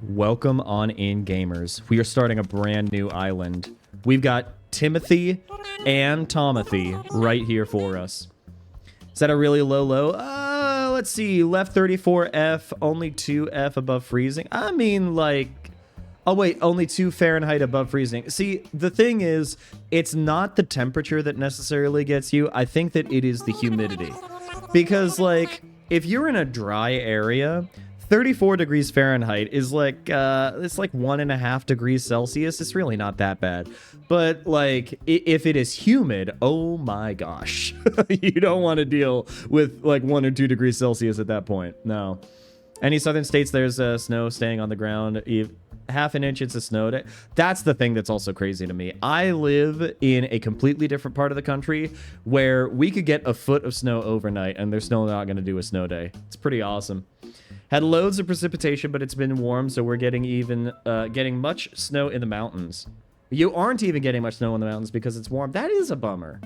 Welcome on in, gamers. We are starting a brand new island. We've got Timothy and Tomothy right here for us. Is that a really low? Let's see. Left 34F, only 2F above freezing. I mean, like... Oh, wait, only 2 Fahrenheit above freezing. See, the thing is, it's not the temperature that necessarily gets you. I think that it is the humidity. Because, like, if you're in a dry area... 34 degrees Fahrenheit is like, it's like 1.5 degrees Celsius. It's really not that bad. But, like, if it is humid, oh my gosh. You don't want to deal with, like, 1 or 2 degrees Celsius at that point. No. Any southern states, there's snow staying on the ground. Half an inch, it's a snow day. That's the thing that's also crazy to me. I live in a completely different part of the country where we could get a foot of snow overnight, and they're still not going to do a snow day. It's pretty awesome. Had loads of precipitation, but it's been warm, so we're getting much snow in the mountains. You aren't even getting much snow in the mountains because it's warm. That is a bummer.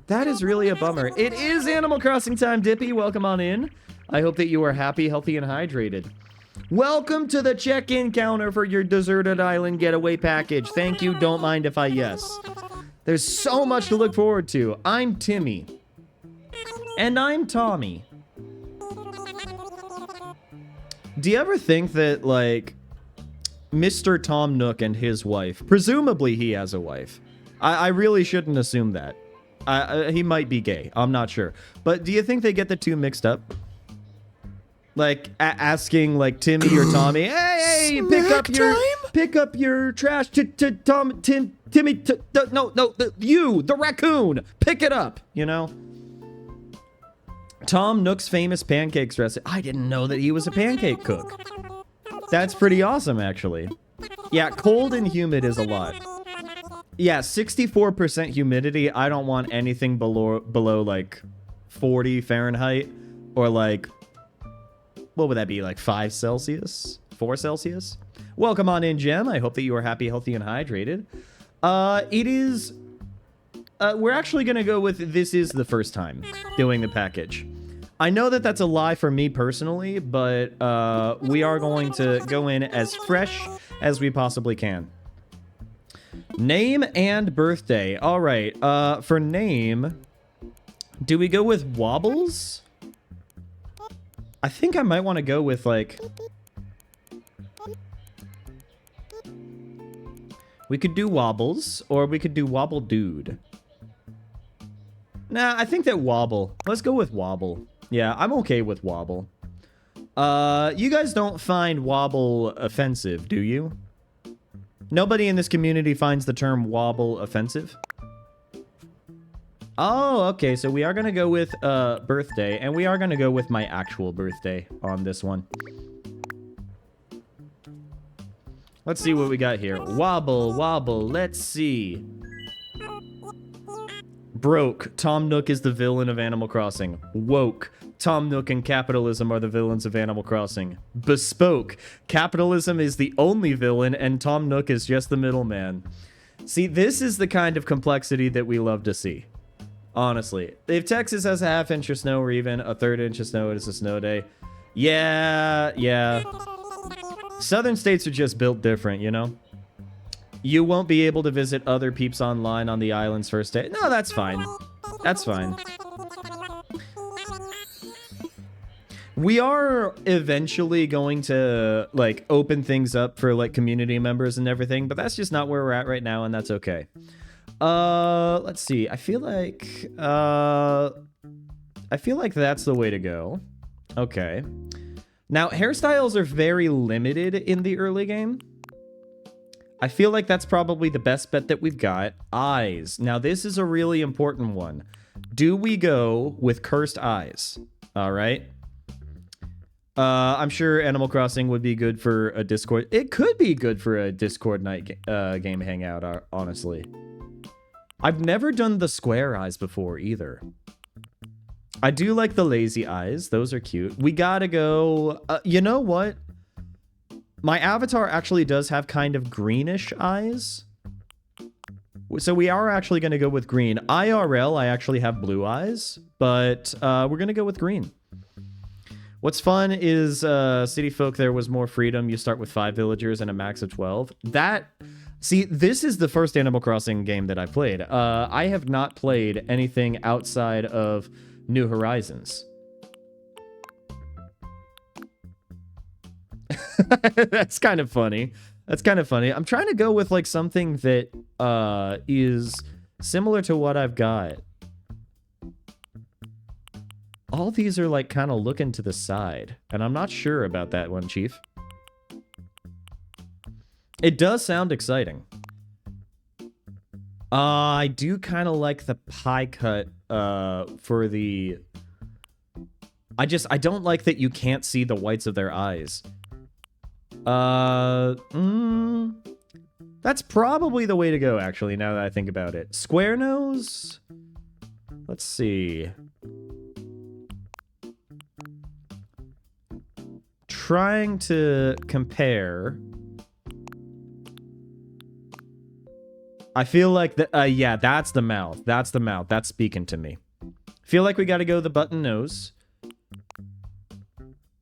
That is really a bummer. It is Animal Crossing time, Dippy. Welcome on in. I hope that you are happy, healthy, and hydrated. Welcome to the check-in counter for your deserted island getaway package. Thank you. Don't mind if I yes. There's so much to look forward to. I'm Timmy. And I'm Tommy. Do you ever think that, like, Mr. Tom Nook and his wife, presumably he has a wife. I really shouldn't assume that. He might be gay. I'm not sure. But do you think they get the two mixed up? Like, asking, like, Timmy or Tommy, hey, pick up your trash to Timmy, no, you, the raccoon, pick it up, you know? Tom Nook's famous pancakes recipe. I didn't know that he was a pancake cook. That's pretty awesome, actually. Yeah, cold and humid is a lot. Yeah, 64% humidity. I don't want anything below like 40 Fahrenheit or like, what would that be, like 5 Celsius? 4 Celsius? Welcome on in, Jem. I hope that you are happy, healthy, and hydrated. We're actually going to go with this is the first time doing the package. I know that that's a lie for me personally, but we are going to go in as fresh as we possibly can. Name and birthday. All right. For name, do we go with Wobbles? I think I might want to go with, like... We could do Wobbles, or we could do Wobble Dude. Nah, I think that Wobble. Let's go with Wobble. Yeah, I'm okay with Wobble. You guys don't find Wobble offensive, do you? Nobody in this community finds the term Wobble offensive? Oh, okay, so we are going to go with birthday, and we are going to go with my actual birthday on this one. Let's see what we got here. Wobble, wobble, let's see. Broke. Tom Nook is the villain of Animal Crossing. Woke. Tom Nook and capitalism are the villains of Animal Crossing. Bespoke. Capitalism is the only villain, and Tom Nook is just the middleman. See, this is the kind of complexity that we love to see. Honestly. If Texas has a ½ inch of snow or even a 1/3 inch of snow, it is a snow day. Yeah. Southern states are just built different, you know? You won't be able to visit other peeps online on the island's first day. No, that's fine. That's fine. We are eventually going to, like, open things up for, like, community members and everything, but that's just not where we're at right now, and that's okay. Let's see. I feel like that's the way to go. Okay. Now, hairstyles are very limited in the early game. I feel like that's probably the best bet that we've got. Eyes. Now, this is a really important one. Do we go with cursed eyes? All right. I'm sure Animal Crossing would be good for a Discord. It could be good for a Discord night game hangout, honestly. I've never done the square eyes before either. I do like the lazy eyes. Those are cute. We gotta go... you know what? My avatar actually does have kind of greenish eyes. So we are actually going to go with green. IRL, I actually have blue eyes, but we're going to go with green. What's fun is City Folk, there was more freedom. You start with 5 villagers and a max of 12. See, this is the first Animal Crossing game that I've played. I have not played anything outside of New Horizons. That's kind of funny. That's kind of funny. I'm trying to go with like something that is similar to what I've got. All these are like kind of looking to the side, and I'm not sure about that one, Chief. It does sound exciting. I do kind of like the pie cut for the... I don't like that you can't see the whites of their eyes. That's probably the way to go, actually, now that I think about it. Square nose? Let's see. Trying to compare. I feel like yeah, that's the mouth. That's the mouth. That's speaking to me. Feel like we got to go the button nose.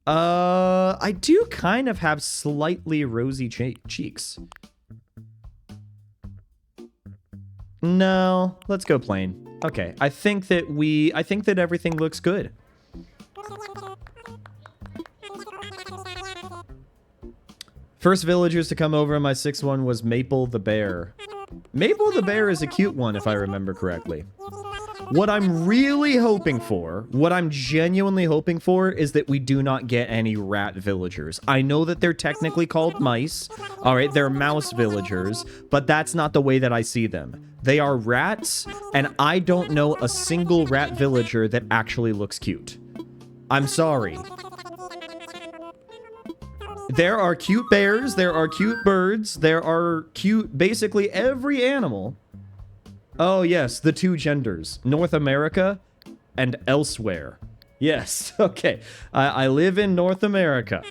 I do kind of have slightly rosy cheeks. No, let's go plain. Okay, I think that everything looks good. First villagers to come over in my 6th was Maple the Bear. Maple the Bear is a cute one, if I remember correctly. What I'm really hoping for, what I'm genuinely hoping for, is that we do not get any rat villagers. I know that they're technically called mice. Alright, they're mouse villagers, but that's not the way that I see them. They are rats, and I don't know a single rat villager that actually looks cute. I'm sorry. There are cute bears, there are cute birds, there are cute, basically every animal. Oh yes, the 2 genders, North America and elsewhere. Yes, okay, I live in North America.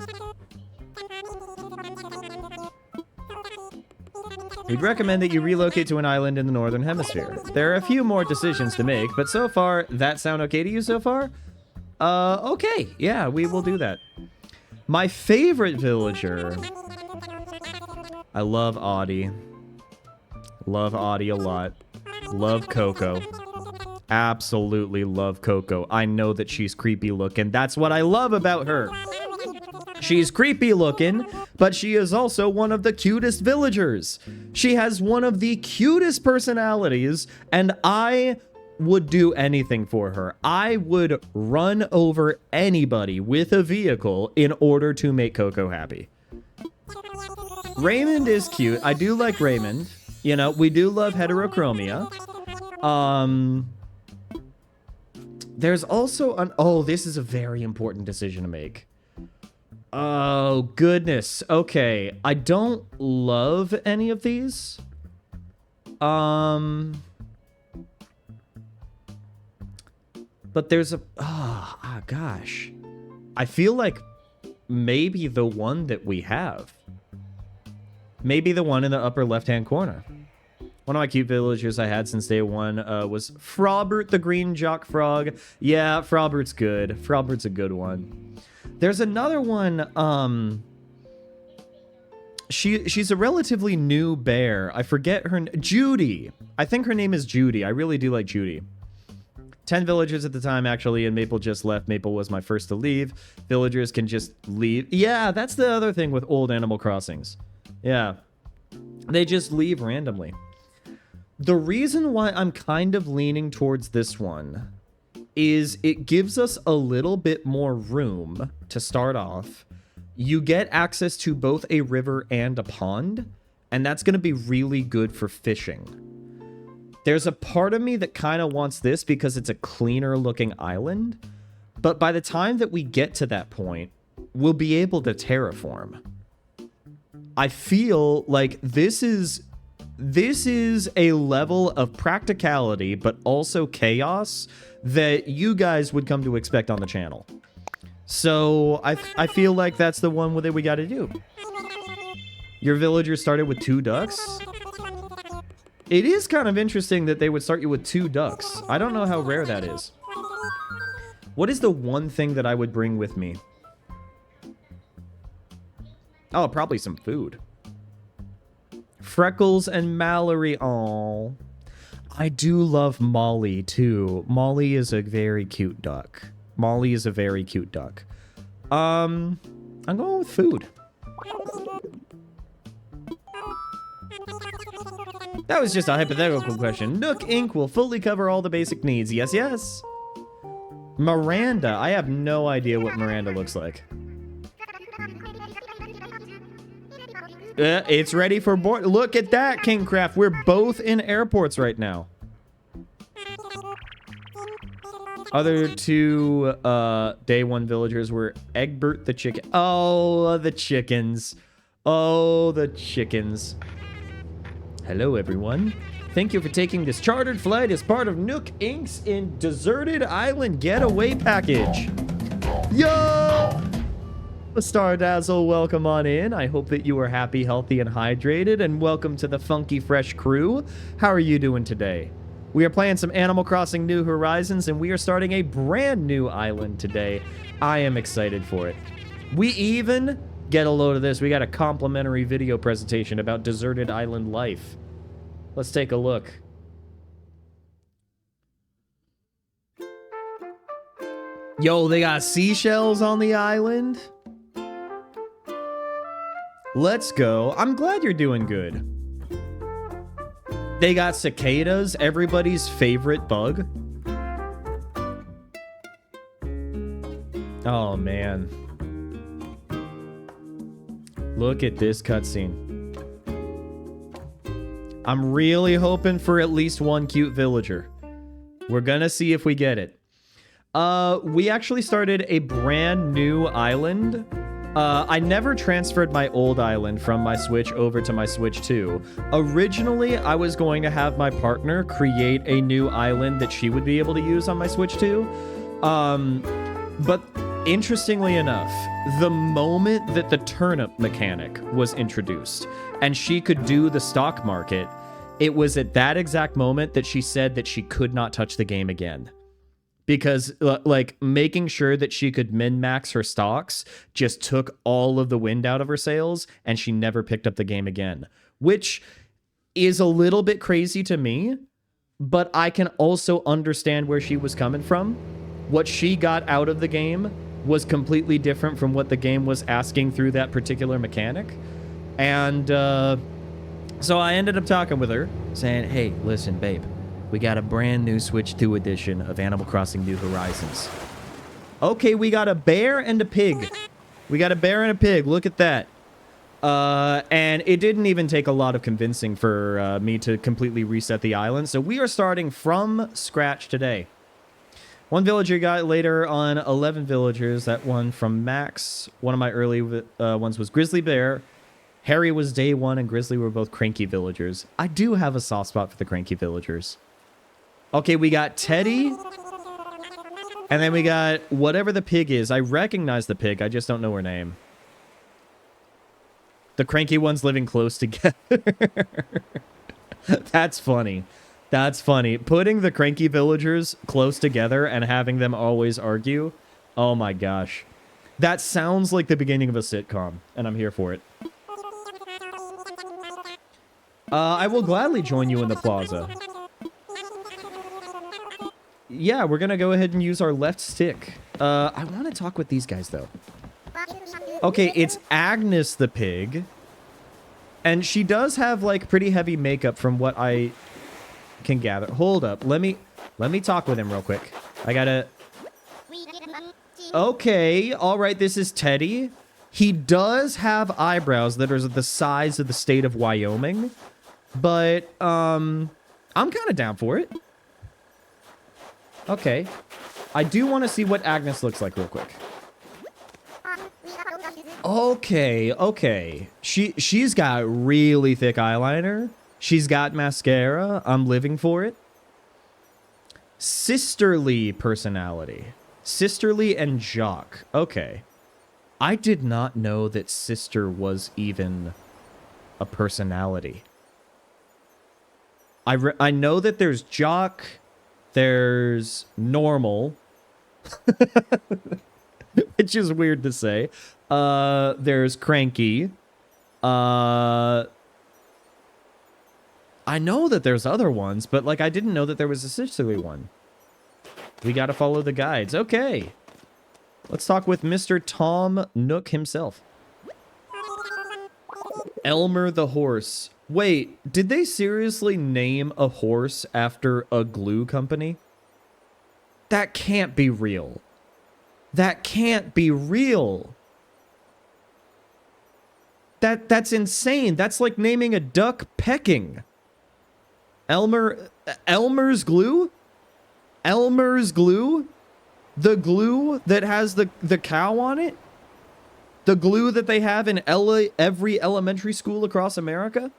We'd recommend that you relocate to an island in the Northern Hemisphere. There are a few more decisions to make, but so far, that sound okay to you so far? Okay, yeah, we will do that. My favorite villager... I love Audie. Love Audie a lot. Love Coco. Absolutely love Coco. I know that she's creepy looking. That's what I love about her. She's creepy looking, but she is also one of the cutest villagers. She has one of the cutest personalities, and I would do anything for her. I would run over anybody with a vehicle in order to make Coco happy. Raymond is cute. I do like Raymond. You know, we do love heterochromia. There's also an... Oh, this is a very important decision to make. Oh, goodness. Okay. I don't love any of these. But there's a... Oh, gosh. I feel like maybe the one that we have. Maybe the one in the upper left-hand corner. One of my cute villagers I had since day one was Frobert the Green Jock Frog. Yeah, Frobert's good. Frobert's a good one. There's another one, she's a relatively new bear. I forget her... Judy. I think her name is Judy. I really do like Judy. 10 villagers at the time, actually, and Maple just left. Maple was my first to leave. Villagers can just leave. Yeah, that's the other thing with old Animal Crossings. Yeah. They just leave randomly. The reason why I'm kind of leaning towards this one is it gives us a little bit more room to start off. You get access to both a river and a pond, and that's going to be really good for fishing. There's a part of me that kind of wants this because it's a cleaner looking island, but by the time that we get to that point, we'll be able to terraform. I feel like this is a level of practicality, but also chaos that you guys would come to expect on the channel. So I feel like that's the one that we got to do. Your villager started with 2 ducks? It is kind of interesting that they would start you with 2 ducks. I don't know how rare that is. What is the one thing that I would bring with me? Oh, probably some food. Freckles and Mallory. Oh, I do love Molly too. Molly is a very cute duck. Molly is a very cute duck. I'm going with food. That was just a hypothetical question. Nook Inc. will fully cover all the basic needs. Yes, yes. Miranda. I have no idea what Miranda looks like. It's ready for board. Look at that, Kingcraft. We're both in airports right now. Other two day one villagers were Egbert the chicken. Oh, the chickens. Oh, the chickens. Hello, everyone. Thank you for taking this chartered flight as part of Nook Inc.'s in Deserted Island Getaway Package. Yo! Star Dazzle, welcome on in. I hope that you are happy, healthy, and hydrated, and welcome to the Funky Fresh crew. How are you doing today? We are playing some Animal Crossing New Horizons, and we are starting a brand new island today. I am excited for it. We even, get a load of this, we got a complimentary video presentation about Deserted Island life. Let's take a look. Yo, they got seashells on the island? Let's go. I'm glad you're doing good. They got cicadas, everybody's favorite bug. Oh, man. Look at this cutscene. I'm really hoping for at least one cute villager. We're gonna see if we get it. We actually started a brand new island. I never transferred my old island from my Switch over to my Switch 2. Originally, I was going to have my partner create a new island that she would be able to use on my Switch 2. But interestingly enough, the moment that the turnip mechanic was introduced and she could do the stock market, it was at that exact moment that she said that she could not touch the game again. Because, like, making sure that she could min-max her stocks just took all of the wind out of her sails, and she never picked up the game again. Which is a little bit crazy to me, but I can also understand where she was coming from. What she got out of the game was completely different from what the game was asking through that particular mechanic. And, so I ended up talking with her, saying, hey, listen, babe. We got a brand new Switch 2 edition of Animal Crossing New Horizons. Okay, we got a bear and a pig. We got a bear and a pig. Look at that. And it didn't even take a lot of convincing for me to completely reset the island. So we are starting from scratch today. One villager got later on 11 villagers. That one from Max. One of my early ones was Grizzly Bear. Harry was day one, and Grizzly were both cranky villagers. I do have a soft spot for the cranky villagers. Okay, we got Teddy. And then we got whatever the pig is. I recognize the pig. I just don't know her name. The cranky ones living close together. That's funny. That's funny. Putting the cranky villagers close together and having them always argue. Oh my gosh. That sounds like the beginning of a sitcom, and I'm here for it. I will gladly join you in the plaza. Yeah, we're gonna go ahead and use our left stick. I want to talk with these guys, though. Okay, it's Agnes the pig. And she does have, like, pretty heavy makeup from what I can gather. Hold up. Let me talk with him real quick. I gotta... Okay, alright, this is Teddy. He does have eyebrows that are the size of the state of Wyoming. But, I'm kind of down for it. Okay. I do want to see what Agnes looks like real quick. Okay, okay. She's got really thick eyeliner. She's got mascara. I'm living for it. Sisterly personality. Sisterly and jock. Okay. I did not know that sister was even a personality. I know that there's jock, there's normal, which is weird to say. There's cranky, I know that there's other ones, but like I didn't know that there was a Sicily one. We got to follow the guides. Okay. Let's talk with Mr. Tom Nook himself. Elmer the horse. Wait, did they seriously name a horse after a glue company? That can't be real. That can't be real. That's insane. That's like naming a duck Pecking. Elmer's glue? Elmer's glue? The glue that has the cow on it? The glue that they have in every elementary school across America?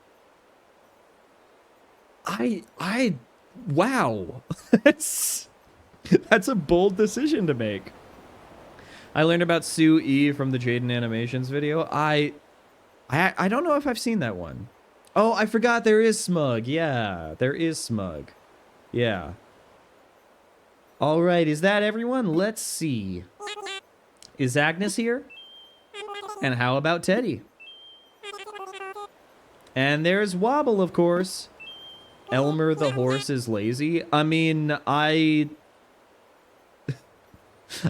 Wow. That's a bold decision to make. I learned about Sue E from the Jaden Animations video. I don't know if I've seen that one. Oh, I forgot there is Smug. Yeah, there is Smug. Yeah. All right, is that everyone? Let's see. Is Agnes here? And how about Teddy? And there's Wobble, of course. Elmer the horse is lazy. I mean, I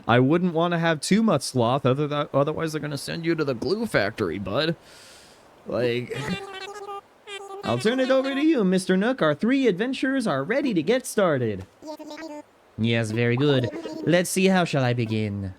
wouldn't want to have too much sloth, otherwise they're going to send you to the glue factory, bud. Like, I'll turn it over to you, Mr. Nook. Our 3 adventurers are ready to get started. Yes, very good. Let's see, how shall I begin?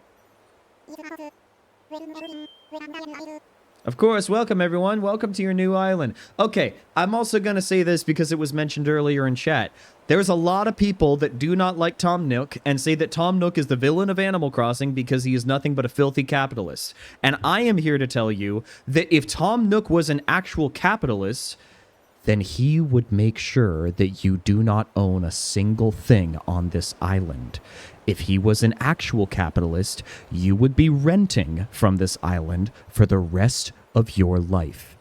Of course, welcome everyone. Welcome to your new island. Okay, I'm also going to say this because it was mentioned earlier in chat. There's a lot of people that do not like Tom Nook and say that Tom Nook is the villain of Animal Crossing because he is nothing but a filthy capitalist. And I am here to tell you that if Tom Nook was an actual capitalist, then he would make sure that you do not own a single thing on this island. If he was an actual capitalist, you would be renting from this island for the rest of your life.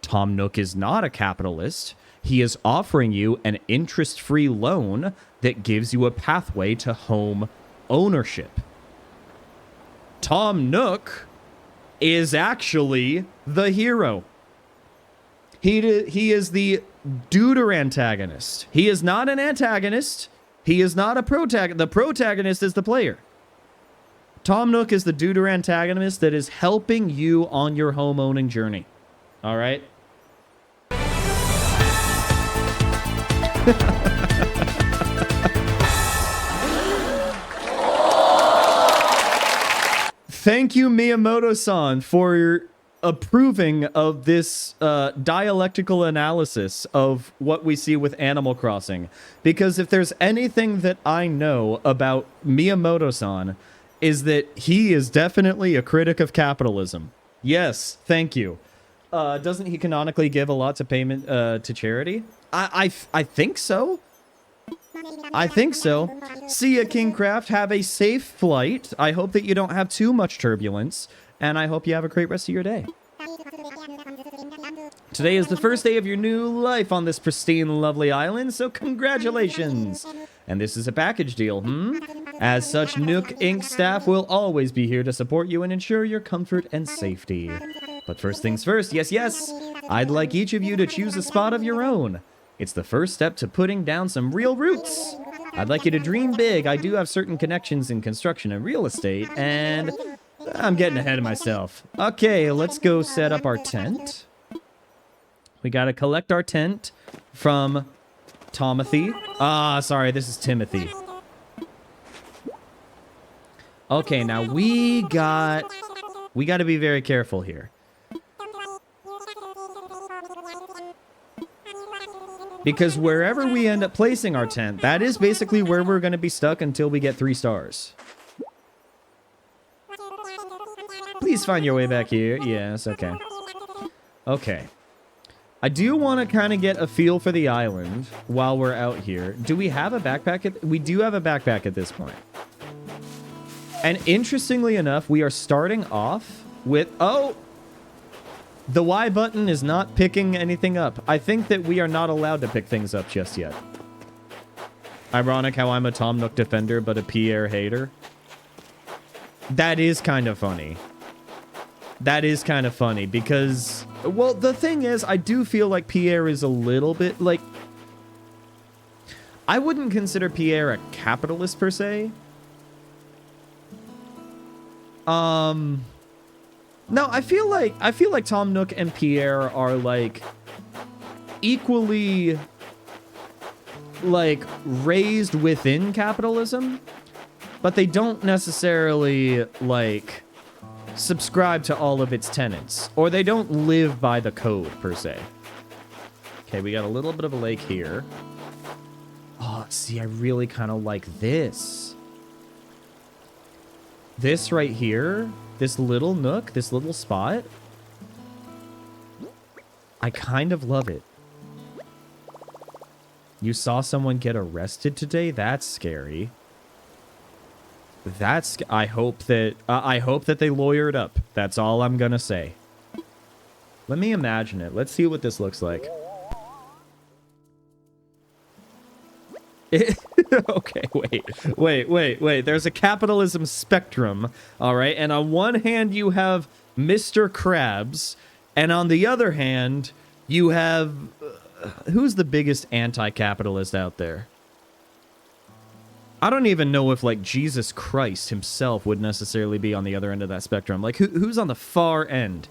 Tom Nook is not a capitalist. He is offering you an interest-free loan that gives you a pathway to home ownership. Tom Nook is actually the hero. He is the duder antagonist. He is not an antagonist. He is not a protagonist. The protagonist is the player. Tom Nook is the duder antagonist that is helping you on your home owning journey. All right? Thank you, Miyamoto-san, for approving of this dialectical analysis of what we see with Animal Crossing. Because if there's anything that I know about Miyamoto-san, is that he is definitely a critic of capitalism. Yes, thank you. Doesn't he canonically give a lot to payment to charity? I think so. I think so. See ya, Kingcraft. Have a safe flight. I hope that you don't have too much turbulence. And I hope you have a great rest of your day. Today is the first day of your new life on this pristine, lovely island, so congratulations! And this is a package deal, As such, Nook Inc. staff will always be here to support you and ensure your comfort and safety. But first things first, yes, I'd like each of you to choose a spot of your own. It's the first step to putting down some real roots. I'd like you to dream big. I do have certain connections in construction and real estate, and I'm getting ahead of myself. Okay, let's go set up our tent. We gotta collect our tent from Timothy. Sorry, this is Timothy. Okay, now we gotta be very careful here. Because wherever we end up placing our tent, that is basically where we're going to be stuck until we get 3 stars. Please find your way back here. Yes, okay. Okay. I do want to kind of get a feel for the island while we're out here. Do we have a backpack? We do have a backpack at this point. And interestingly enough, we are starting off with... Oh! The Y button is not picking anything up. I think that we are not allowed to pick things up just yet. Ironic how I'm a Tom Nook defender, but a Pierre hater. That is kind of funny. That is kind of funny, because Well, the thing is, I do feel like Pierre is a little bit, like... I wouldn't consider Pierre a capitalist, per se. No, I feel like Tom Nook and Pierre are, like, equally, like, raised within capitalism, but they don't necessarily, like, subscribe to all of its tenets, or they don't live by the code, per se. Okay, we got a little bit of a lake here. Oh, see, I really kind of like this. This right here, this little nook, this little spot, I kind of love it. You saw someone get arrested today? That's scary. I hope that they lawyered up. That's all I'm gonna say. Let me imagine it. Let's see what this looks like. Okay, wait. There's a capitalism spectrum, all right? And on one hand, you have Mr. Krabs, and on the other hand, you have... who's the biggest anti-capitalist out there? I don't even know if, like, Jesus Christ himself would necessarily be on the other end of that spectrum. Like, who's on the far end?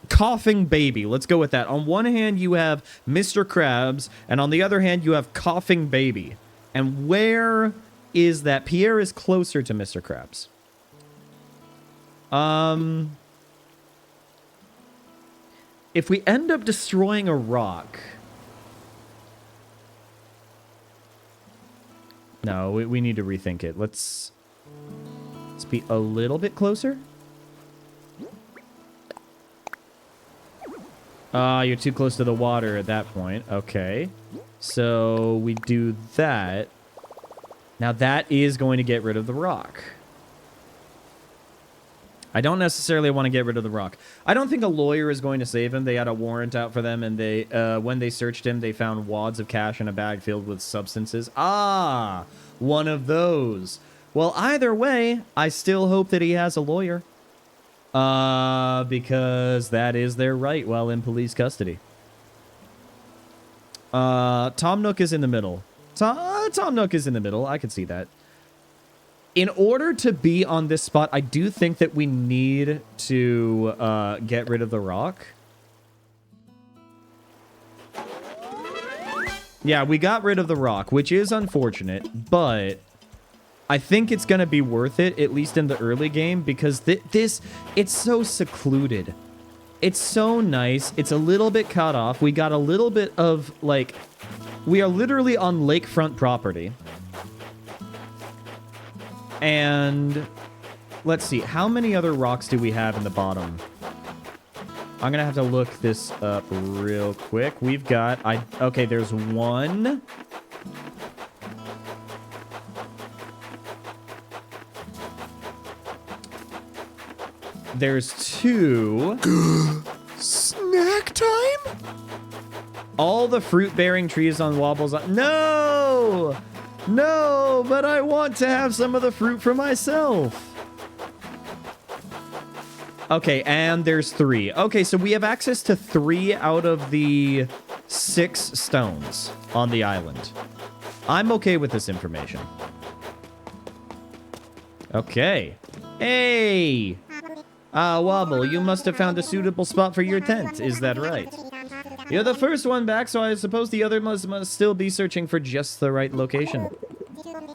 Coughing Baby. Let's go with that. On one hand, you have Mr. Krabs, and on the other hand, you have Coughing Baby. And where is that? Pierre is closer to Mr. Krabs. If we end up destroying a rock... No, we need to rethink it. Let's be a little bit closer. You're too close to the water at that point. Okay. So we do that. Now that is going to get rid of the rock. I don't necessarily want to get rid of the rock. I don't think a lawyer is going to save him. They had a warrant out for them, and they when they searched him, they found wads of cash in a bag filled with substances. Ah, one of those. Well, either way, I still hope that he has a lawyer. Because that is their right while in police custody. Tom Nook is in the middle. Tom Nook is in the middle. I can see that. In order to be on this spot, I do think that we need to get rid of the rock. Yeah, we got rid of the rock, which is unfortunate, but I think it's going to be worth it, at least in the early game, because it's so secluded. It's so nice. It's a little bit cut off. We got a little bit of, like, we are literally on lakefront property. And let's see, how many other rocks do we have in the bottom? I'm going to have to look this up real quick. We've got, okay, there's one. There's two. Snack time? All the fruit-bearing trees on Wobbles. No! No, but I want to have some of the fruit for myself. Okay, and there's three. Okay, so we have access to 3 out of the 6 stones on the island. I'm okay with this information. Okay. Hey! Wobble, you must have found a suitable spot for your tent. Is that right? You're the first one back, so I suppose the other must still be searching for just the right location.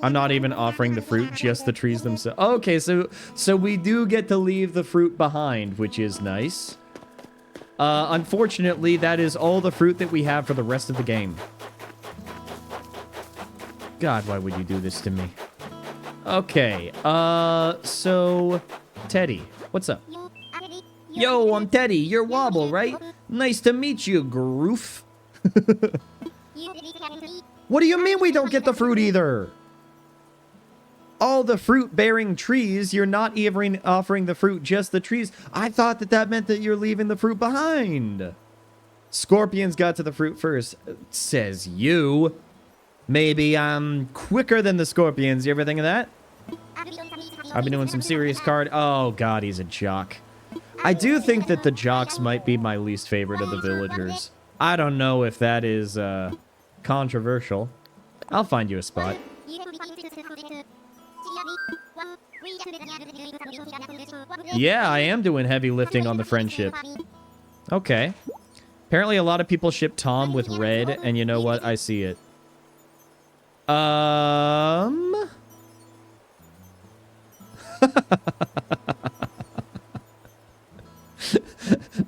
I'm not even offering the fruit, just the trees themselves. Okay, so we do get to leave the fruit behind, which is nice. Unfortunately, that is all the fruit that we have for the rest of the game. God, why would you do this to me? Okay, so... Teddy, what's up? Yo, I'm Teddy. You're Wobble, right? Nice to meet you, Groof. What do you mean we don't get the fruit either? All the fruit-bearing trees, you're not even offering the fruit, just the trees. I thought that meant that you're leaving the fruit behind. Scorpions got to the fruit first, says you. Maybe I'm quicker than the scorpions. You ever think of that? I've been doing some serious card. Oh, God, he's a jock. I do think that the jocks might be my least favorite of the villagers. I don't know if that is controversial. I'll find you a spot. Yeah, I am doing heavy lifting on the friendship. Okay. Apparently a lot of people ship Tom with Red, and you know what? I see it.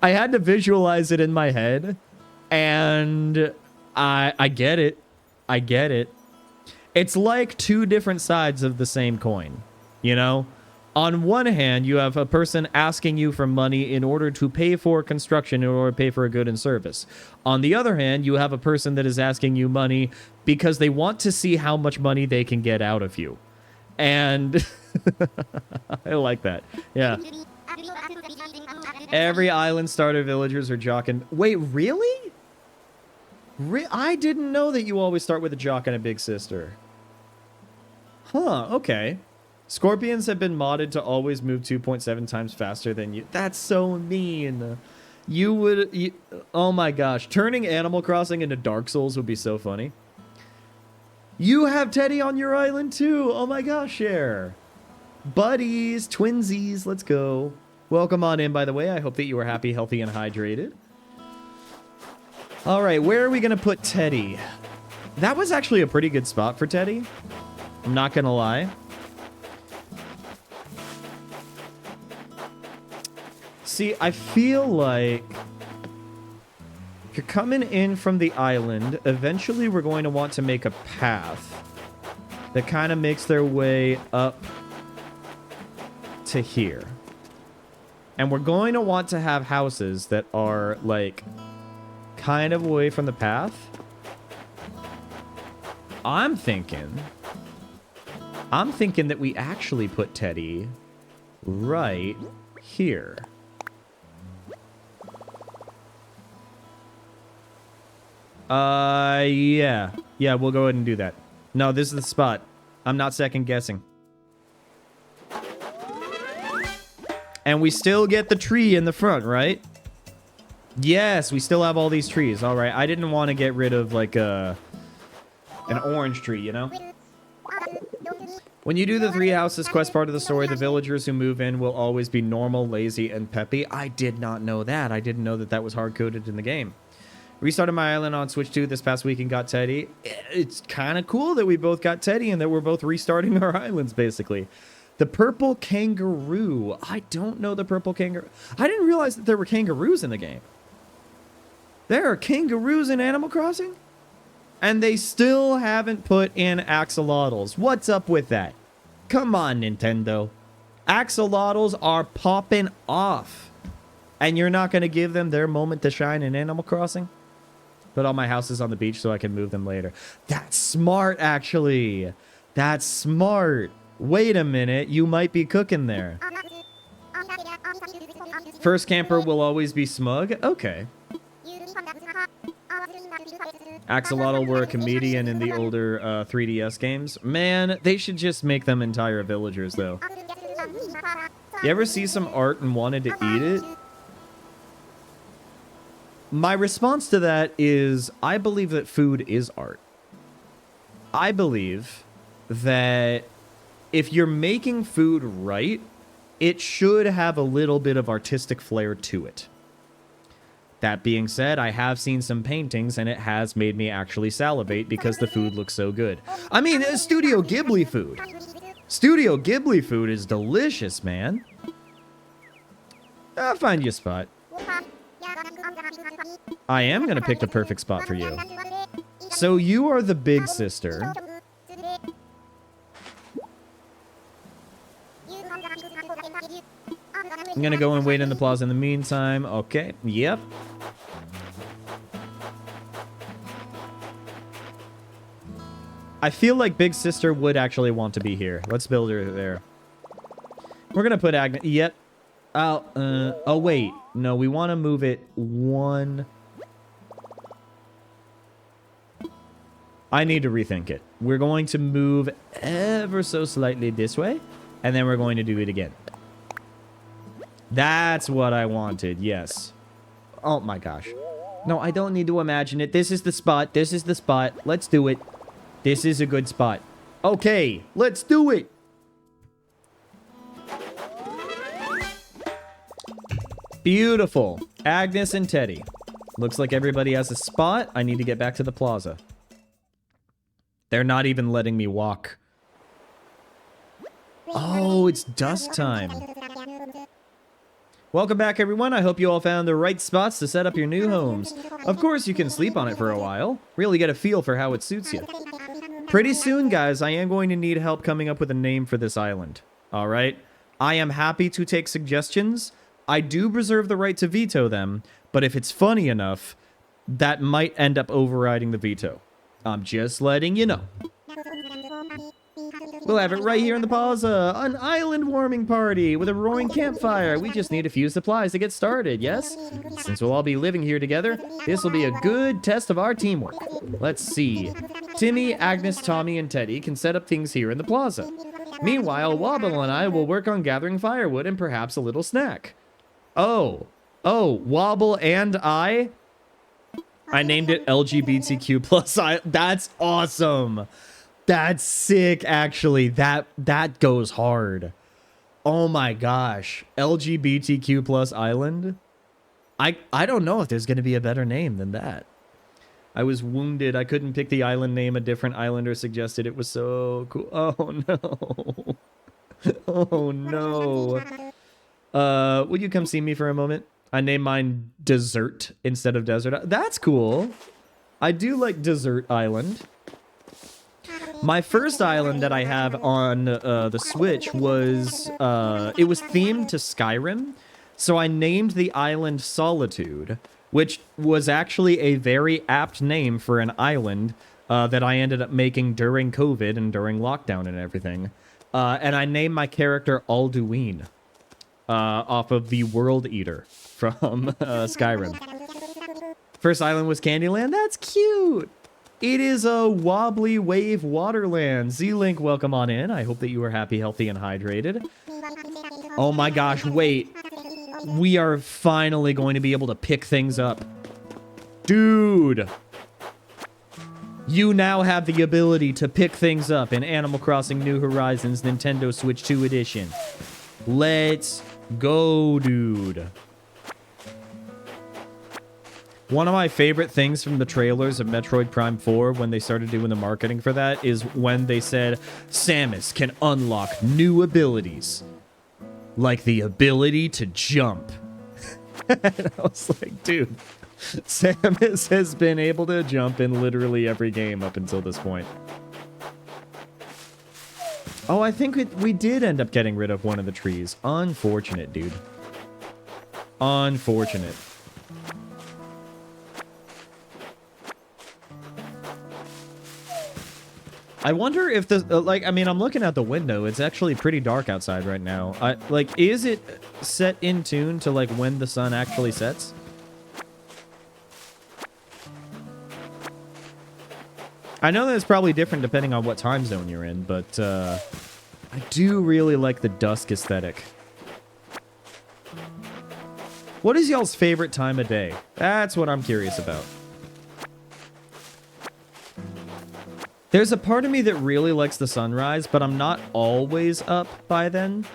I had to visualize it in my head, and I get it. I get it. It's like two different sides of the same coin, you know? On one hand, you have a person asking you for money in order to pay for construction, in order to pay for a good and service. On the other hand, you have a person that is asking you money because they want to see how much money they can get out of you. And I like that. Yeah. Every island starter villagers are jock and... Wait, really? I didn't know that you always start with a jock and a big sister. Huh, okay. Scorpions have been modded to always move 2.7 times faster than you. That's so mean. You would... oh my gosh. Turning Animal Crossing into Dark Souls would be so funny. You have Teddy on your island too. Oh my gosh, Cher. Buddies, twinsies, let's go. Welcome on in, by the way. I hope that you are happy, healthy, and hydrated. All right, where are we going to put Teddy? That was actually a pretty good spot for Teddy. I'm not going to lie. See, I feel like if you're coming in from the island, eventually we're going to want to make a path that kind of makes their way up to here. And we're going to want to have houses that are, like, kind of away from the path. I'm thinking that we actually put Teddy right here. Yeah. Yeah, we'll go ahead and do that. No, this is the spot. I'm not second guessing. And we still get the tree in the front, right? Yes, we still have all these trees. All right, I didn't want to get rid of, like, an orange tree, you know? When you do the 3 houses quest part of the story, the villagers who move in will always be normal, lazy, and peppy. I did not know that. I didn't know that that was hard-coded in the game. Restarted my island on Switch 2 this past week and got Teddy. It's kind of cool that we both got Teddy and that we're both restarting our islands, basically. The purple kangaroo. I don't know the purple kangaroo. I didn't realize that there were kangaroos in the game. There are kangaroos in Animal Crossing? And they still haven't put in axolotls. What's up with that? Come on, Nintendo. Axolotls are popping off. And you're not going to give them their moment to shine in Animal Crossing? Put all my houses on the beach so I can move them later. That's smart, actually. That's smart. Wait a minute. You might be cooking there. First camper will always be smug? Okay. Axolotl were a comedian in the older 3DS games. Man, they should just make them entire villagers, though. You ever see some art and wanted to eat it? My response to that is, I believe that food is art. I believe that if you're making food right, it should have a little bit of artistic flair to it. That being said, I have seen some paintings, and it has made me actually salivate because the food looks so good. I mean, Studio Ghibli food. Studio Ghibli food is delicious, man. I'll find you a spot. I am going to pick the perfect spot for you. So you are the big sister. I'm going to go and wait in the plaza in the meantime. Okay. Yep. I feel like Big Sister would actually want to be here. Let's build her there. We're going to put Agnes... Yep. Oh, wait. No, we want to move it one... I need to rethink it. We're going to move ever so slightly this way, and then we're going to do it again. That's what I wanted, yes. Oh my gosh. No, I don't need to imagine it. This is the spot. This is the spot. Let's do it. This is a good spot. Okay, let's do it. Beautiful. Agnes and Teddy. Looks like everybody has a spot. I need to get back to the plaza. They're not even letting me walk. Oh, it's dusk time. Welcome back, everyone. I hope you all found the right spots to set up your new homes. Of course, you can sleep on it for a while. Really get a feel for how it suits you. Pretty soon, guys, I am going to need help coming up with a name for this island. All right? I am happy to take suggestions. I do reserve the right to veto them, but if it's funny enough, that might end up overriding the veto. I'm just letting you know. We'll have it right here in the plaza. An island warming party with a roaring campfire. We just need a few supplies to get started, yes? Since we'll all be living here together, this will be a good test of our teamwork. Let's see. Timmy, Agnes, Tommy, and Teddy can set up things here in the plaza. Meanwhile, Wobble and I will work on gathering firewood and perhaps a little snack. Oh, Wobble and I named it LGBTQ plus I. That's awesome. That's sick, actually. That goes hard. Oh my gosh. LGBTQ plus island? I don't know if there's going to be a better name than that. I was wounded. I couldn't pick the island name. A different islander suggested it was so cool. Oh no. Oh no. Would you come see me for a moment? I named mine Dessert instead of Desert. That's cool. I do like Desert Island. My first island that I have on the Switch was, it was themed to Skyrim. So I named the island Solitude, which was actually a very apt name for an island that I ended up making during COVID and during lockdown and everything. And I named my character Alduin, off of the World Eater from Skyrim. First island was Candyland. That's cute. It is a wobbly wave waterland. Z-Link, welcome on in. I hope that you are happy, healthy, and hydrated. Oh my gosh, wait. We are finally going to be able to pick things up. Dude. You now have the ability to pick things up in Animal Crossing New Horizons Nintendo Switch 2 Edition. Let's go, dude. One of my favorite things from the trailers of Metroid Prime 4 when they started doing the marketing for that is when they said Samus can unlock new abilities. Like the ability to jump. And I was like, dude, Samus has been able to jump in literally every game up until this point. Oh, I think we did end up getting rid of one of the trees. Unfortunate, dude. Unfortunate. I wonder if the, like, I mean, I'm looking out the window. It's actually pretty dark outside right now. Like, is it set in tune to, like, when the sun actually sets? I know that it's probably different depending on what time zone you're in, but, I do really like the dusk aesthetic. What is y'all's favorite time of day? That's what I'm curious about. There's a part of me that really likes the sunrise, but I'm not always up by then.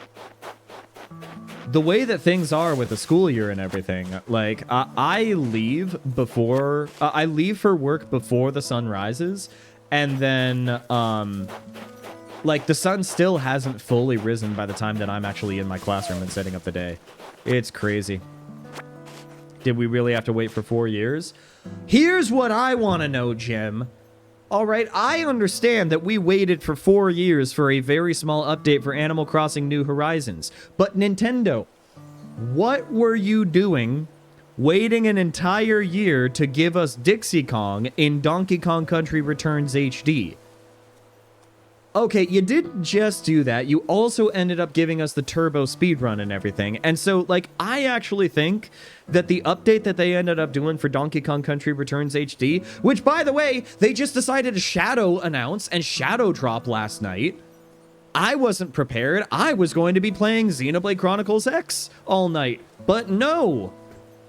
The way that things are with the school year and everything, like, I leave before, I leave for work before the sun rises, and then, like, the sun still hasn't fully risen by the time that I'm actually in my classroom and setting up the day. It's crazy. Did we really have to wait for 4 years? Here's what I want to know, Jim. All right, I understand that we waited for 4 years for a very small update for Animal Crossing New Horizons. But Nintendo, what were you doing waiting an entire year to give us Dixie Kong in Donkey Kong Country Returns HD? Okay, you didn't just do that. You also ended up giving us the turbo speedrun and everything. And so, like, I actually think that the update that they ended up doing for Donkey Kong Country Returns HD, which, by the way, they just decided to shadow announce and shadow drop last night. I wasn't prepared. I was going to be playing Xenoblade Chronicles X all night. But no!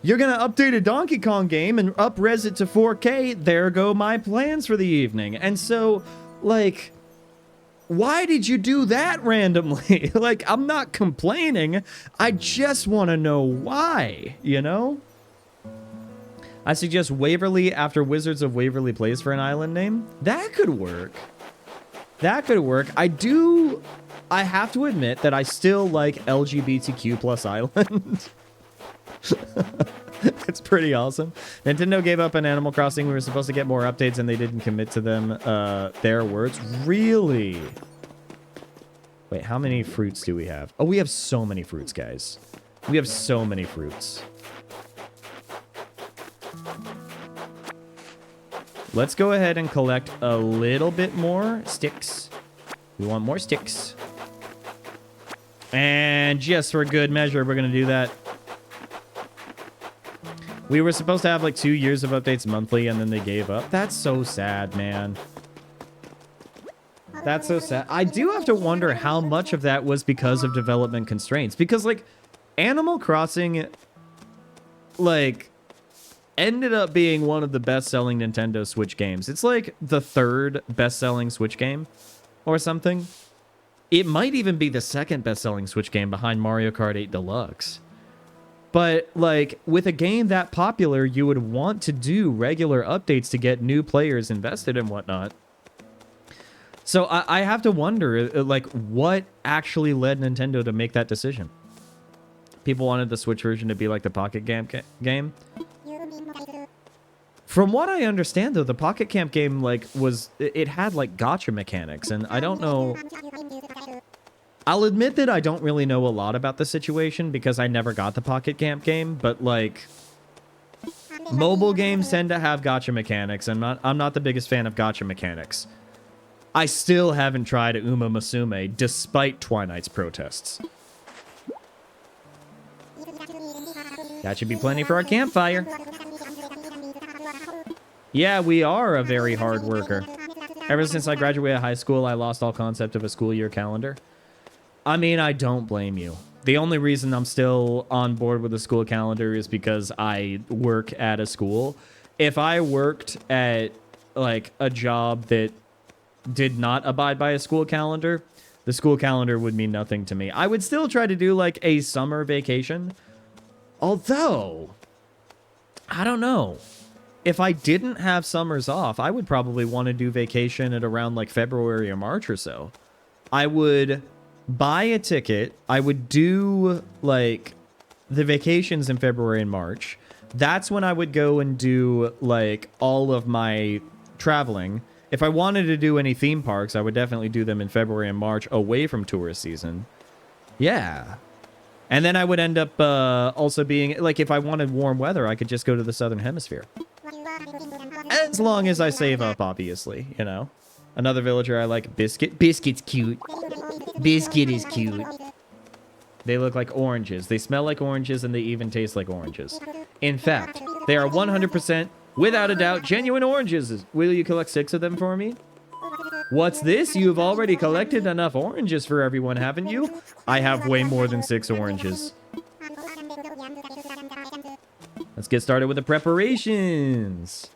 You're going to update a Donkey Kong game and up-res it to 4K. There go my plans for the evening. And so, like, why did you do that randomly? Like, I'm not complaining. I just want to know why, you know? I suggest Waverly after Wizards of Waverly Place for an island name. That could work. That could work. I have to admit that I still like LGBTQ plus island. It's pretty awesome. Nintendo gave up on Animal Crossing. We were supposed to get more updates and they didn't commit to them. Their words. Really? Wait, how many fruits do we have? Oh, we have so many fruits, guys. We have so many fruits. Let's go ahead and collect a little bit more sticks. We want more sticks. And just for good measure, we're going to do that. We were supposed to have like 2 years of updates monthly, and then they gave up. That's so sad, man. That's so sad. I do have to wonder how much of that was because of development constraints. Because, like, Animal Crossing, like, ended up being one of the best-selling Nintendo Switch games. It's like the third best-selling Switch game or something. It might even be the second best-selling Switch game behind Mario Kart 8 Deluxe. But, like, with a game that popular, you would want to do regular updates to get new players invested and whatnot. So I have to wonder, like, what actually led Nintendo to make that decision? People wanted the Switch version to be like the Pocket Camp game. From what I understand, though, the Pocket Camp game, like, it had, like, gacha mechanics, and I don't know. I'll admit that I don't really know a lot about the situation because I never got the Pocket Camp game, but, like, mobile games tend to have gacha mechanics, and I'm not the biggest fan of gacha mechanics. I still haven't tried Uma Musume, despite Twilight's protests. That should be plenty for our campfire. Yeah, we are a very hard worker. Ever since I graduated high school, I lost all concept of a school year calendar. I mean, I don't blame you. The only reason I'm still on board with the school calendar is because I work at a school. If I worked at, like, a job that did not abide by a school calendar, the school calendar would mean nothing to me. I would still try to do, like, a summer vacation. Although, I don't know. If I didn't have summers off, I would probably want to do vacation at around, like, February or March or so. I would buy a ticket. I would do, like, the vacations in February and March. That's when I would go and do, like, all of my traveling. If I wanted to do any theme parks, I would definitely do them in February and March away from tourist season. Yeah. And then I would end up also being, like, if I wanted warm weather, I could just go to the Southern Hemisphere. As long as I save up, obviously, you know. Another villager I like, Biscuit. Biscuit's cute. Biscuit is cute. They look like oranges. They smell like oranges, and they even taste like oranges. In fact, they are 100%, without a doubt, genuine oranges. Will you collect 6 of them for me? What's this? You've already collected enough oranges for everyone, haven't you? I have way more than 6 oranges. Let's get started with the preparations.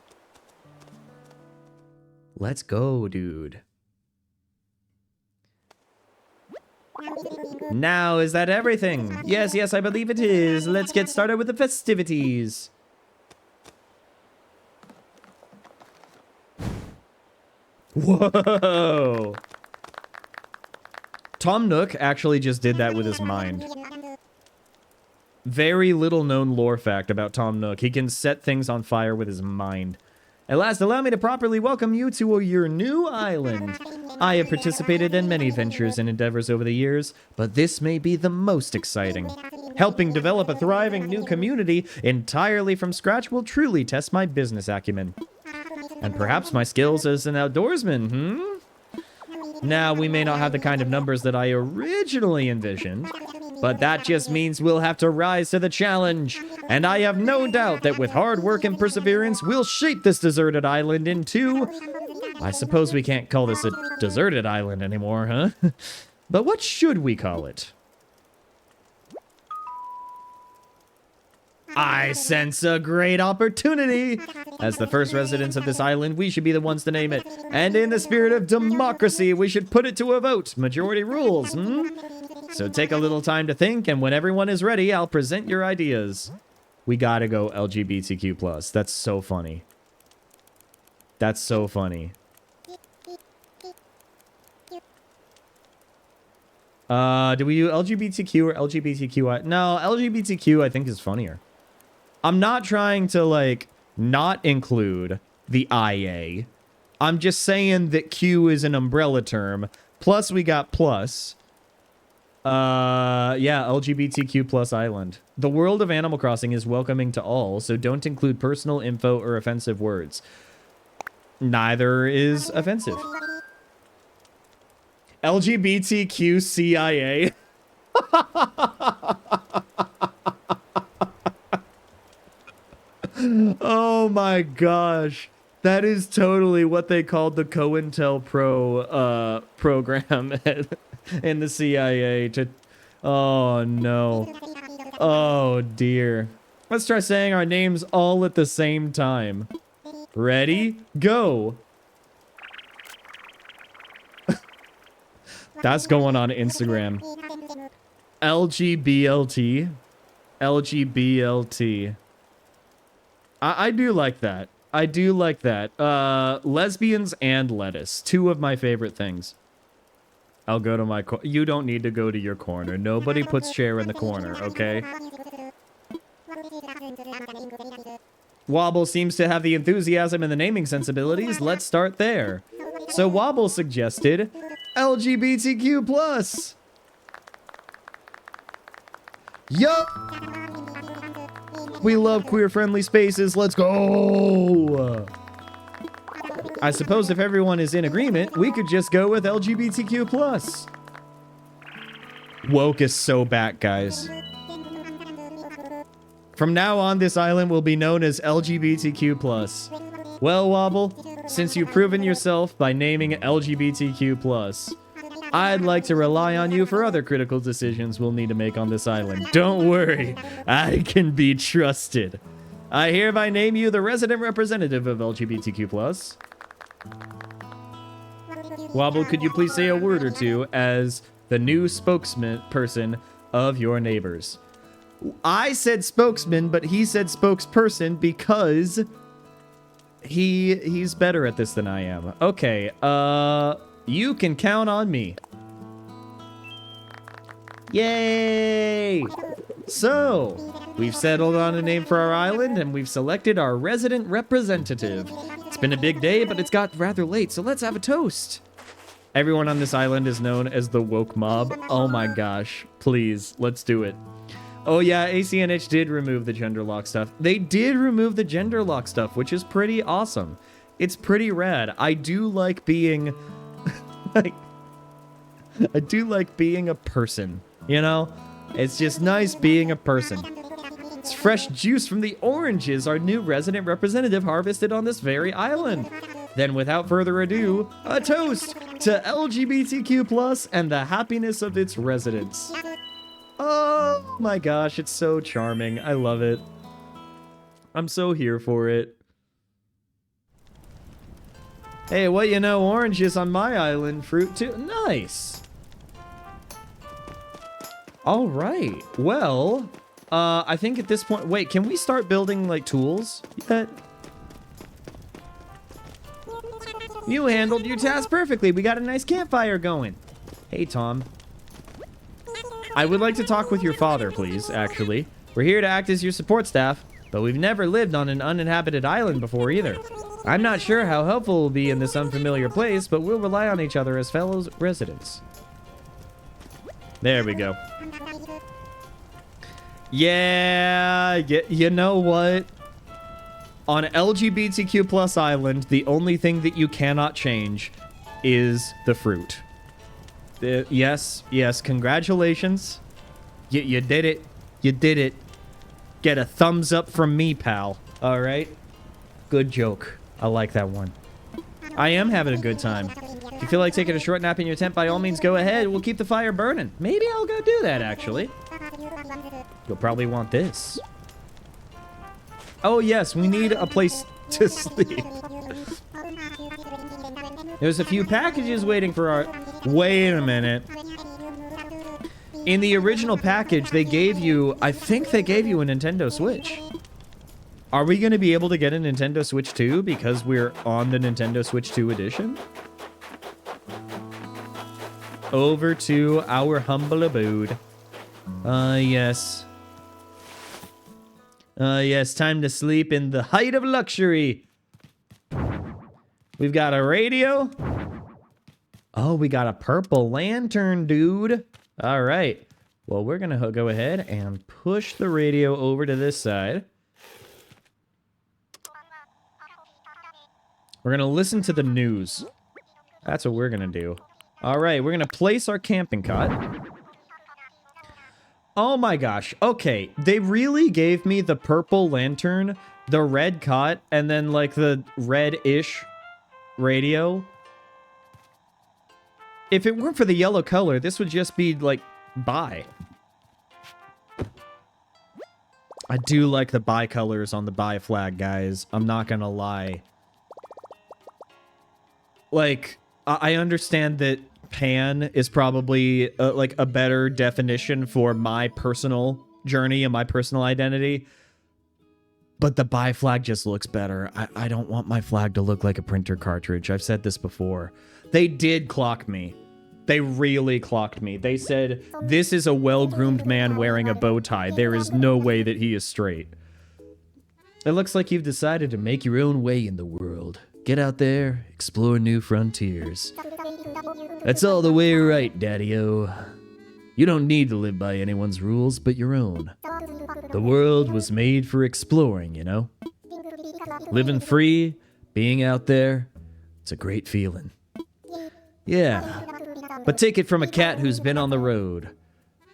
Let's go, dude. Now, is that everything? Yes, yes, I believe it is. Let's get started with the festivities. Whoa! Tom Nook actually just did that with his mind. Very little known lore fact about Tom Nook. He can set things on fire with his mind. At last, allow me to properly welcome you to your new island. I have participated in many ventures and endeavors over the years, but this may be the most exciting. Helping develop a thriving new community entirely from scratch will truly test my business acumen. And perhaps my skills as an outdoorsman, Now, we may not have the kind of numbers that I originally envisioned, but that just means we'll have to rise to the challenge. And I have no doubt that with hard work and perseverance, we'll shape this deserted island into... I suppose we can't call this a deserted island anymore, huh? But what should we call it? I sense a great opportunity. As the first residents of this island, we should be the ones to name it. And in the spirit of democracy, we should put it to a vote. Majority rules, So take a little time to think, and when everyone is ready, I'll present your ideas. We gotta go LGBTQ+. That's so funny. That's so funny. Do we do LGBTQ or LGBTQI? No, LGBTQ I think is funnier. I'm not trying to, like, not include the IA. I'm just saying that Q is an umbrella term. Plus, we got plus. Yeah, LGBTQ plus island. The world of Animal Crossing is welcoming to all, so don't include personal info or offensive words. Neither is offensive. LGBTQ CIA. Oh my gosh. That is totally what they called the COINTELPRO program in the CIA to... Oh no. Oh dear. Let's try saying our names all at the same time. Ready? Go. That's going on Instagram. LGBLT. LGBLT. I do like that. I do like that. Lesbians and lettuce. Two of my favorite things. I'll go to my corner. You don't need to go to your corner. Nobody puts chair in the corner, okay? Wobble seems to have the enthusiasm and the naming sensibilities. Let's start there. So Wobble suggested LGBTQ+. Yup! We love queer-friendly spaces. Let's go! I suppose if everyone is in agreement, we could just go with LGBTQ+. Woke is so back, guys. From now on, this island will be known as LGBTQ+. Well, Wobble, since you've proven yourself by naming LGBTQ+, I'd like to rely on you for other critical decisions we'll need to make on this island. Don't worry, I can be trusted. I hereby name you the resident representative of LGBTQ+. Wobble, could you please say a word or two as the new spokesperson of your neighbors? I said spokesman, but he said spokesperson because he's better at this than I am. Okay, you can count on me. Yay! So, we've settled on a name for our island, and we've selected our resident representative. It's been a big day, but it's got rather late, so let's have a toast. Everyone on this island is known as the woke mob. Oh my gosh. Please, let's do it. Oh yeah, ACNH did remove the gender lock stuff. They did remove the gender lock stuff, which is pretty awesome. It's pretty rad. I do like being... I do like being a person, you know? It's just nice being a person. It's fresh juice from the oranges our new resident representative harvested on this very island. Then without further ado, a toast to LGBTQ+ and the happiness of its residents. Oh my gosh, it's so charming. I love it. I'm so here for it. Hey, what you know, oranges on my island, fruit too. Nice. All right. Well, I think at this point, wait, can we start building like tools yet? You handled your task perfectly. We got a nice campfire going. Hey, Tom. I would like to talk with your father, please, actually. We're here to act as your support staff, but we've never lived on an uninhabited island before either. I'm not sure how helpful we'll be in this unfamiliar place, but we'll rely on each other as fellow residents. There we go. Yeah, you know what? On LGBTQ+ island, the only thing that you cannot change is the fruit. Yes, congratulations. You did it. You did it. Get a thumbs up from me, pal. All right? Good joke. I like that one. I am having a good time. If you feel like taking a short nap in your tent, by all means, go ahead. We'll keep the fire burning. Maybe I'll go do that, actually. You'll probably want this. Oh, yes, we need a place to sleep. There's a few packages waiting for our... Wait a minute. In the original package, they gave you... I think they gave you a Nintendo Switch. Are we going to be able to get a Nintendo Switch 2 because we're on the Nintendo Switch 2 edition? Over to our humble abode. Yes. Yes, time to sleep in the height of luxury. We've got a radio. Oh, we got a purple lantern, dude. All right. Well, we're going to go ahead and push the radio over to this side. We're going to listen to the news. That's what we're going to do. All right, we're going to place our camping cot. Oh my gosh. Okay, they really gave me the purple lantern, the red cot, and then like the red-ish radio. If it weren't for the yellow color, this would just be like bi. I do like the bi-colors on the bi flag, guys. I'm not gonna lie. Like, I understand that pan is probably like a better definition for my personal journey and my personal identity. But the bi flag just looks better. I don't want my flag to look like a printer cartridge. I've said this before. They did clock me. They really clocked me. They said, this is a well-groomed man wearing a bow tie. There is no way that he is straight. It looks like you've decided to make your own way in the world. Get out there, explore new frontiers. That's all the way right, Daddy-O. You don't need to live by anyone's rules but your own. The world was made for exploring, you know? Living free, being out there, it's a great feeling. Yeah, but take it from a cat who's been on the road.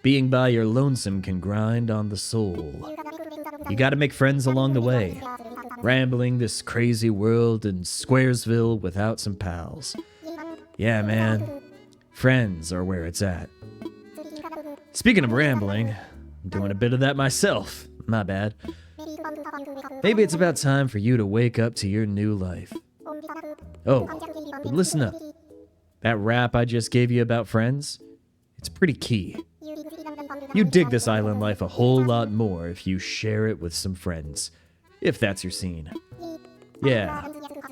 Being by your lonesome can grind on the soul. You gotta make friends along the way. Rambling this crazy world in Squaresville without some pals. Yeah, man. Friends are where it's at. Speaking of rambling, I'm doing a bit of that myself. My bad. Maybe it's about time for you to wake up to your new life. Oh, but listen up. That rap I just gave you about friends, it's pretty key. You dig this island life a whole lot more if you share it with some friends. If that's your scene. Yeah,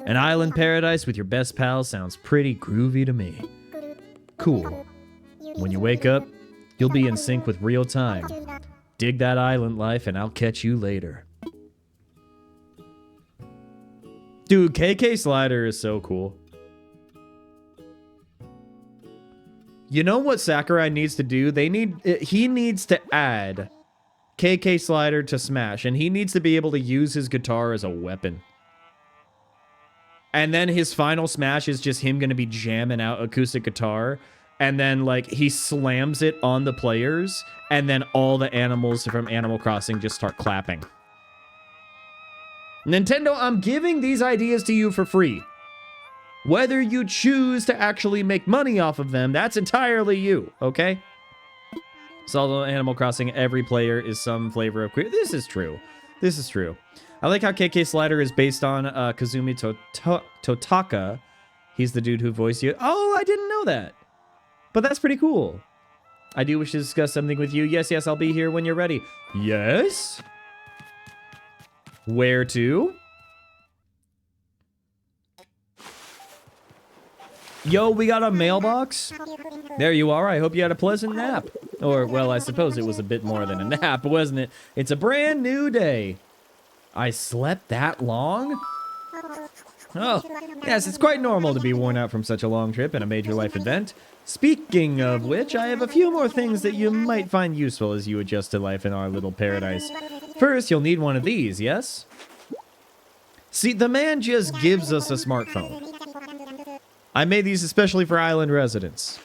an island paradise with your best pals sounds pretty groovy to me. Cool. When you wake up, you'll be in sync with real time. Dig that island life and I'll catch you later. Dude, KK Slider is so cool. You know what Sakurai needs to do? He needs to add KK Slider to Smash, and he needs to be able to use his guitar as a weapon. And then his final Smash is just him going to be jamming out acoustic guitar, and then like he slams it on the players, and then all the animals from Animal Crossing just start clapping. Nintendo, I'm giving these ideas to you for free. Whether you choose to actually make money off of them, that's entirely you, okay? So although Animal Crossing, every player is some flavor of queer. This is true. This is true. I like how KK Slider is based on Kazumi Totaka. He's the dude who voiced you. Oh, I didn't know that. But that's pretty cool. I do wish to discuss something with you. Yes, yes, I'll be here when you're ready. Yes? Where to? Yo, we got a mailbox. There you are. I hope you had a pleasant nap. Or, well, I suppose it was a bit more than a nap, wasn't it? It's a brand new day. I slept that long? Oh, yes, it's quite normal to be worn out from such a long trip and a major life event. Speaking of which, I have a few more things that you might find useful as you adjust to life in our little paradise. First, you'll need one of these, yes? See, the man just gives us a smartphone. I made these especially for island residents.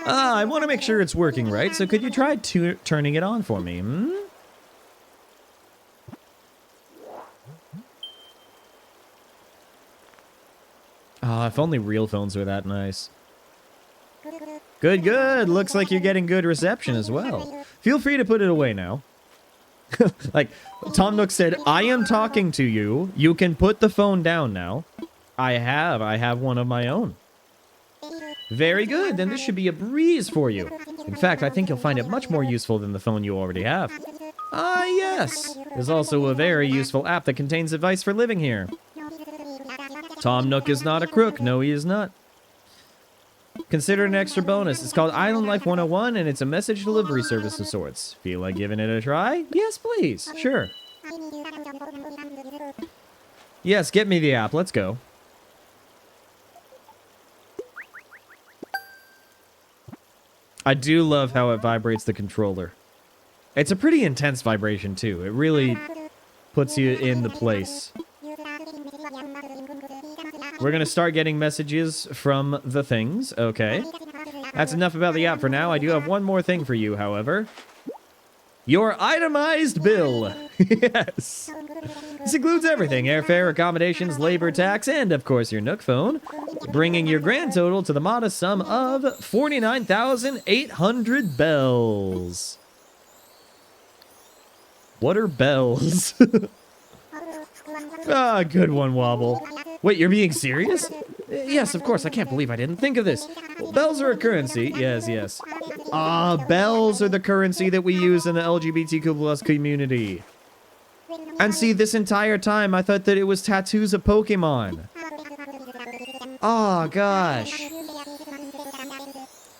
I want to make sure it's working right, so could you try turning it on for me, hmm? Ah, if only real phones were that nice. Good, good. Looks like you're getting good reception as well. Feel free to put it away now. Like, Tom Nook said, I am talking to you. You can put the phone down now. I have one of my own. Very good. Then this should be a breeze for you. In fact, I think you'll find it much more useful than the phone you already have. Ah, yes. There's also a very useful app that contains advice for living here. Tom Nook is not a crook. No, he is not. Consider an extra bonus. It's called Island Life 101, and it's a message delivery service of sorts. Feel like giving it a try? Yes, please. Sure. Yes, get me the app. Let's go. I do love how it vibrates the controller. It's a pretty intense vibration, too. It really puts you in the place. We're going to start getting messages from the things. Okay. That's enough about the app for now. I do have one more thing for you, however. Your itemized bill. Yes. This includes everything. Airfare, accommodations, labor tax, and, of course, your Nook phone. Bringing your grand total to the modest sum of 49,800 bells. What are bells? Ah, good one, Wobble. Wait, you're being serious? Yes, of course. I can't believe I didn't think of this. Bells are a currency. Yes, yes. Ah, bells are the currency that we use in the LGBTQ plus community. And see, this entire time, I thought that it was tattoos of Pokemon. Oh, gosh.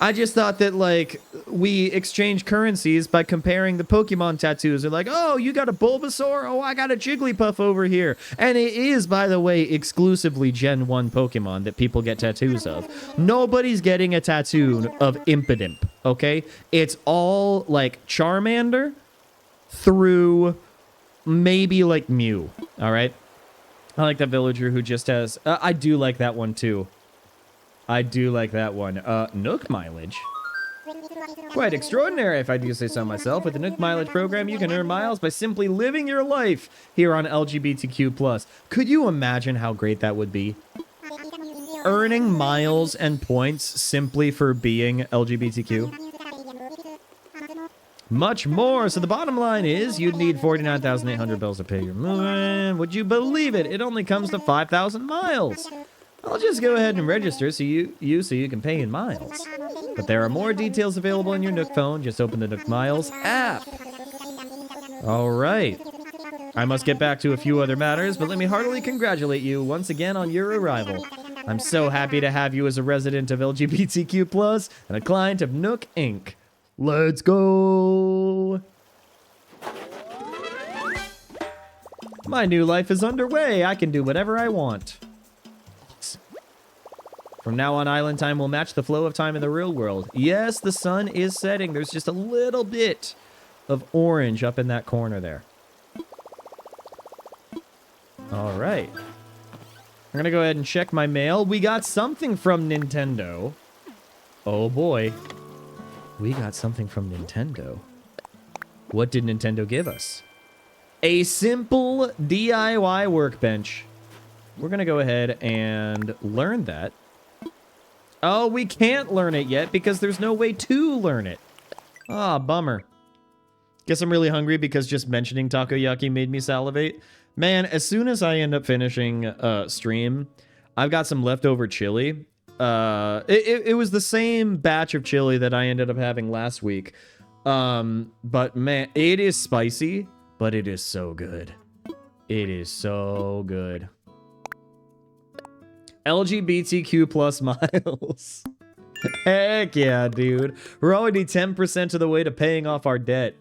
I just thought that, like, we exchange currencies by comparing the Pokemon tattoos. They're like, oh, you got a Bulbasaur? Oh, I got a Jigglypuff over here. And it is, by the way, exclusively Gen 1 Pokemon that people get tattoos of. Nobody's getting a tattoo of Impidimp, okay? It's all, like, Charmander through maybe, like, Mew, all right? I like that villager who just has... I do like that one, too. I do like that one. Nook mileage? Quite extraordinary, if I do say so myself. With the Nook mileage program, you can earn miles by simply living your life here on LGBTQ+. Could you imagine how great that would be? Earning miles and points simply for being LGBTQ? Much more. So the bottom line is you'd need 49,800 bells to pay your movement. Would you believe it? It only comes to 5,000 miles. I'll just go ahead and register so you can pay in miles. But there are more details available in your Nook phone. Just open the Nook Miles app. All right. I must get back to a few other matters, but let me heartily congratulate you once again on your arrival. I'm so happy to have you as a resident of LGBTQ+ and a client of Nook Inc. Let's go! My new life is underway. I can do whatever I want. From now on, island time will match the flow of time in the real world. Yes, the sun is setting. There's just a little bit of orange up in that corner there. All right. I'm going to go ahead and check my mail. We got something from Nintendo. Oh, boy. We got something from Nintendo. What did Nintendo give us? A simple DIY workbench. We're going to go ahead and learn that. Oh, we can't learn it yet because there's no way to learn it. Ah, bummer. Guess I'm really hungry because just mentioning takoyaki made me salivate. Man, as soon as I end up finishing stream, I've got some leftover chili. It was the same batch of chili that I ended up having last week. But man, it is spicy, but it is so good. It is so good. LGBTQ plus miles. Heck yeah, dude. We're already 10% of the way to paying off our debt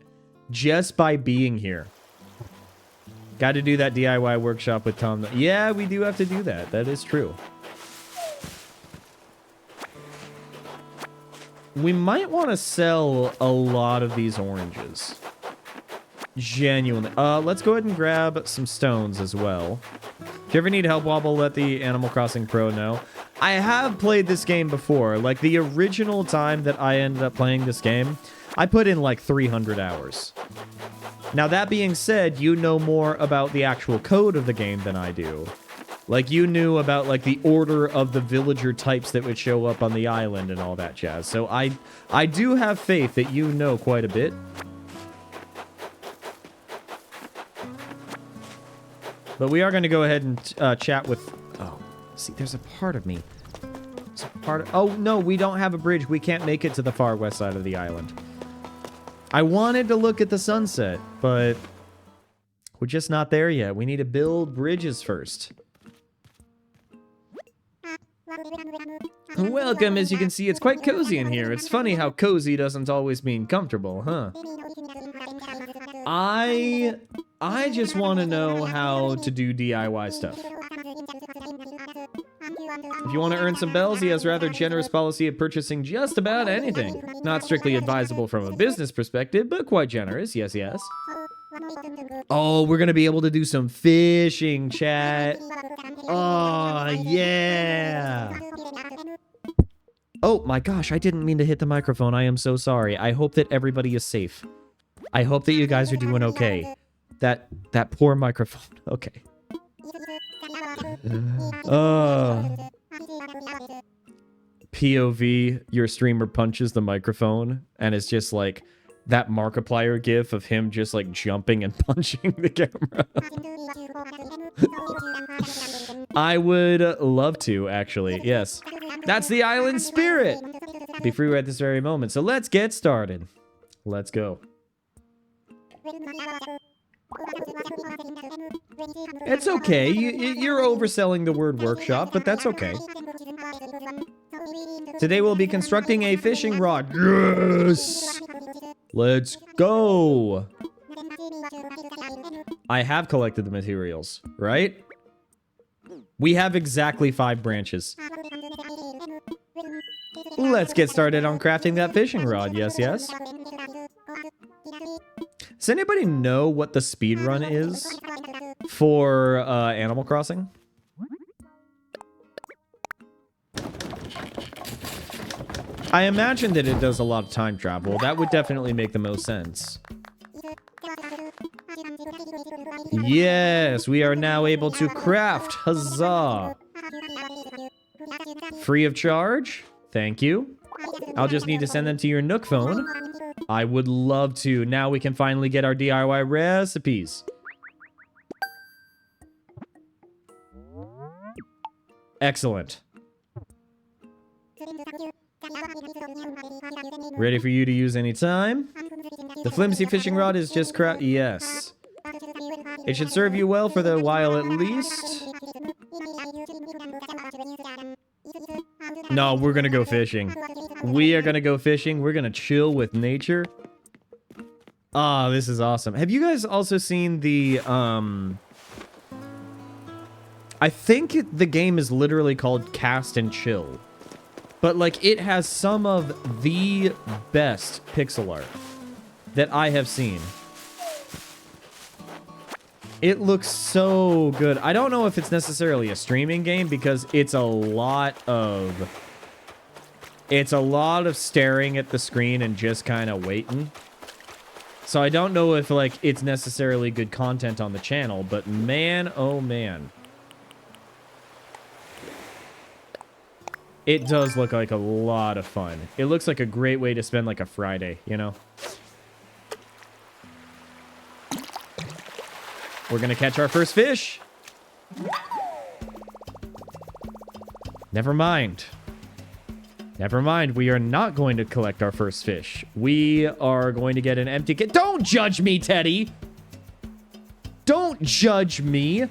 just by being here. Got to do that DIY workshop with Tom. Yeah, we do have to do that. That is true. We might want to sell a lot of these oranges. Genuinely. Let's go ahead and grab some stones as well. If you ever need help, Wobble, let the Animal Crossing Pro know. I have played this game before. Like, the original time that I ended up playing this game, I put in like 300 hours. Now, that being said, you know more about the actual code of the game than I do. Like, you knew about, like, the order of the villager types that would show up on the island and all that jazz. So I do have faith that you know quite a bit. But we are going to go ahead and chat with... Oh, see, there's a part of me. There's a part of... Oh, no, we don't have a bridge. We can't make it to the far west side of the island. I wanted to look at the sunset, but we're just not there yet. We need to build bridges first. Welcome. As you can see, it's quite cozy in here. It's funny how cozy doesn't always mean comfortable, huh? I just want to know how to do DIY stuff. If you want to earn some bells, he has a rather generous policy of purchasing just about anything. Not strictly advisable from a business perspective, but quite generous. Yes, yes. Oh, we're going to be able to do some fishing, chat. Oh, yeah. Oh, my gosh, I didn't mean to hit the microphone. I am so sorry. I hope that everybody is safe. I hope that you guys are doing okay. That poor microphone. Okay. POV, your streamer punches the microphone, and it's just like that Markiplier gif of him just like jumping and punching the camera. I would love to, actually. Yes. That's the island spirit. Be free right this very moment. So let's get started. Let's go. It's okay. You're overselling the word workshop, but that's okay. Today we'll be constructing a fishing rod. Yes! Let's go! I have collected the materials, right? We have exactly 5 branches. Let's get started on crafting that fishing rod. Yes, yes. Does anybody know what the speed run is for Animal Crossing? I imagine that it does a lot of time travel. That would definitely make the most sense. Yes, we are now able to craft. Huzzah! Free of charge? Thank you. I'll just need to send them to your Nook phone. I would love to. Now we can finally get our DIY recipes. Excellent. Ready for you to use any time? The flimsy fishing rod is just crap. Yes. It should serve you well for the while at least. No, we're gonna go fishing. We are gonna go fishing. We're gonna chill with nature. Ah, this is awesome. Have you guys also seen the, I think the game is literally called Cast and Chill. But, like, it has some of the best pixel art that I have seen. It looks so good. I don't know if it's necessarily a streaming game because it's a lot of staring at the screen and just kind of waiting. So I don't know if, like, it's necessarily good content on the channel, but man, oh man. It does look like a lot of fun. It looks like a great way to spend, like, a Friday, you know? We're gonna catch our first fish. Never mind. Never mind. We are not going to collect our first fish. We are going to get an empty kit. Don't judge me, Teddy! Don't judge me!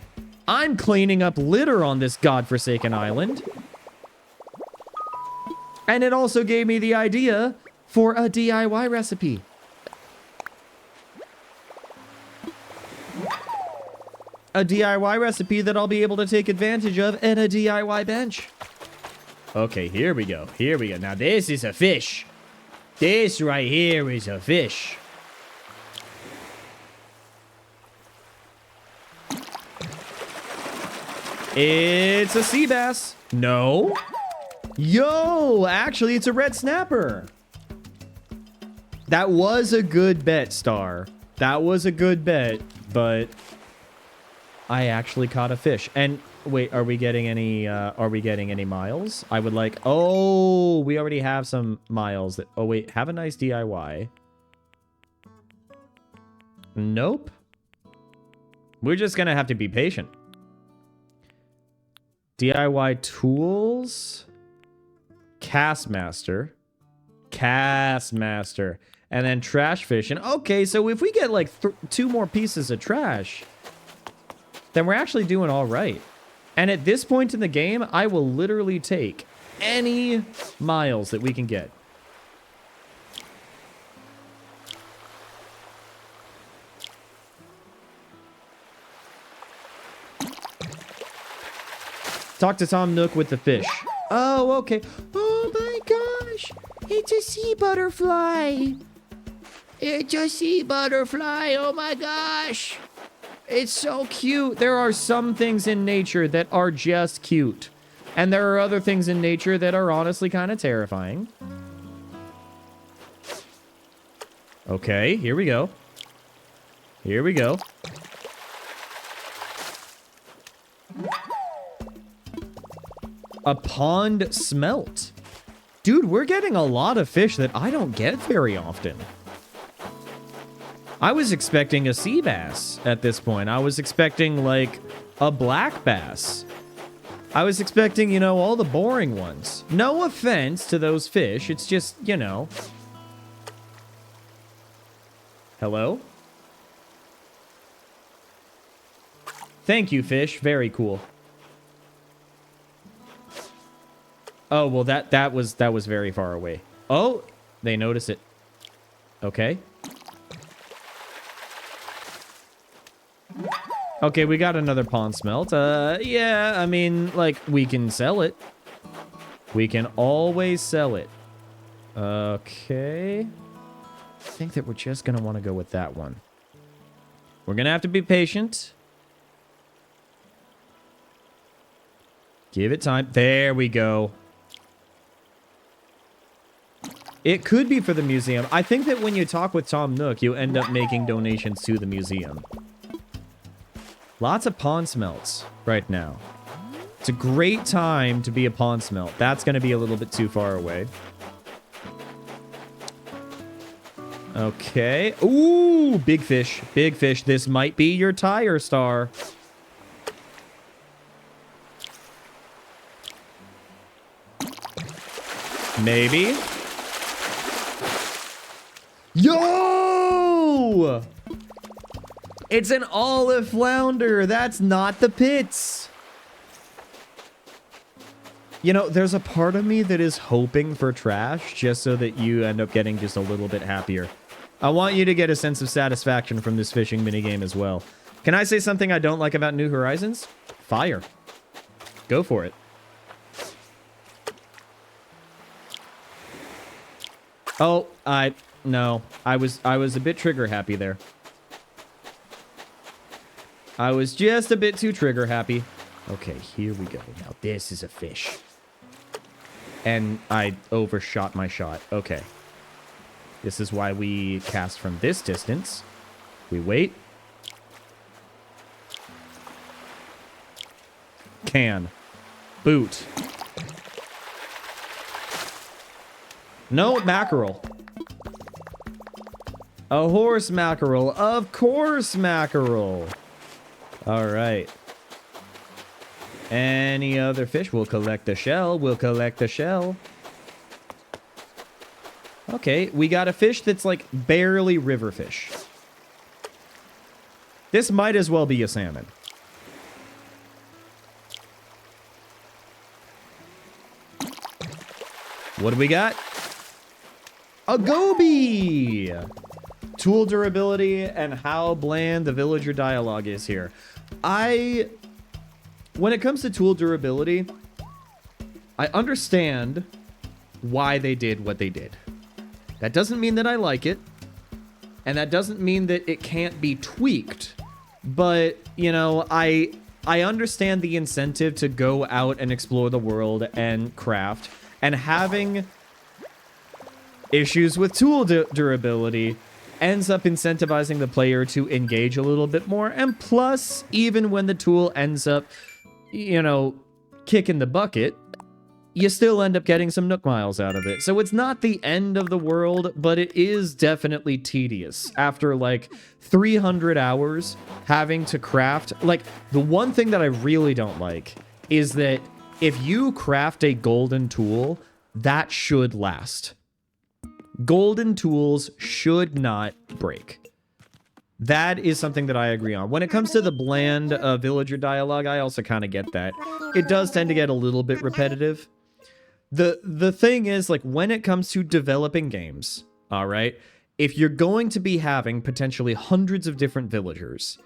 I'm cleaning up litter on this godforsaken island. And it also gave me the idea for a DIY recipe. A DIY recipe that I'll be able to take advantage of in a DIY bench. Okay, here we go. Here we go. Now this is a fish. This right here is a fish. It's a sea bass. No. Yo, actually, it's a red snapper. That was a good bet, Star. That was a good bet, but I actually caught a fish. And Wait, are we getting any miles? I would like... Oh, we already have some miles. Oh, wait. Have a nice DIY. Nope. We're just gonna have to be patient. DIY tools. Castmaster. Castmaster. And then trash fishing. Okay, so if we get like 2 more pieces of trash, then we're actually doing all right. And at this point in the game, I will literally take any miles that we can get. Talk to Tom Nook with the fish. Oh, okay. Oh my gosh! It's a sea butterfly! It's a sea butterfly! Oh my gosh! It's so cute. There are some things in nature that are just cute. And there are other things in nature that are honestly kind of terrifying. Okay, here we go. Here we go. A pond smelt. Dude, we're getting a lot of fish that I don't get very often. I was expecting a sea bass at this point. I was expecting, like, a black bass. I was expecting, you know, all the boring ones. No offense to those fish. It's just, you know. Hello? Thank you, fish. Very cool. Oh, well, that was very far away. Oh, they notice it. Okay. Okay, we got another pond smelt. Yeah, I mean, like, we can sell it. We can always sell it. Okay. I think that we're just going to want to go with that one. We're going to have to be patient. Give it time. There we go. It could be for the museum. I think that when you talk with Tom Nook, you end up making donations to the museum. Lots of pond smelts right now. It's a great time to be a pond smelt. That's going to be a little bit too far away. Okay. Ooh, big fish. Big fish. This might be your tire star. Maybe. Yo! It's an olive flounder. That's not the pits. You know, there's a part of me that is hoping for trash just so that you end up getting just a little bit happier. I want you to get a sense of satisfaction from this fishing minigame as well. Can I say something I don't like about New Horizons? Fire. Go for it. Oh, no. I was a bit trigger happy there. I was just a bit too trigger happy. Okay, here we go. Now this is a fish. And I overshot my shot. Okay. This is why we cast from this distance. We wait. Can. Boot. No mackerel. A horse mackerel. Of course mackerel. All right. Any other fish? We'll collect the shell. We'll collect the shell. Okay, we got a fish that's like barely river fish. This might as well be a salmon. What do we got? A goby! Tool durability and how bland the villager dialogue is here. When it comes to tool durability, I understand why they did what they did. That doesn't mean that I like it, and that doesn't mean that it can't be tweaked. But, you know, I understand the incentive to go out and explore the world and craft, and having issues with tool durability ends up incentivizing the player to engage a little bit more. And plus, even when the tool ends up you know, kick in the bucket, you still end up getting some Nook Miles out of it. So it's not the end of the world, but it is definitely tedious. After like 300 hours having to craft, like the one thing that I really don't like is that if you craft a golden tool, that should last. Golden tools should not break. That is something that I agree on. When it comes to the bland villager dialogue, I also kind of get that. It does tend to get a little bit repetitive. The thing is, like, when it comes to developing games, all right, if you're going to be having potentially hundreds of different villagers,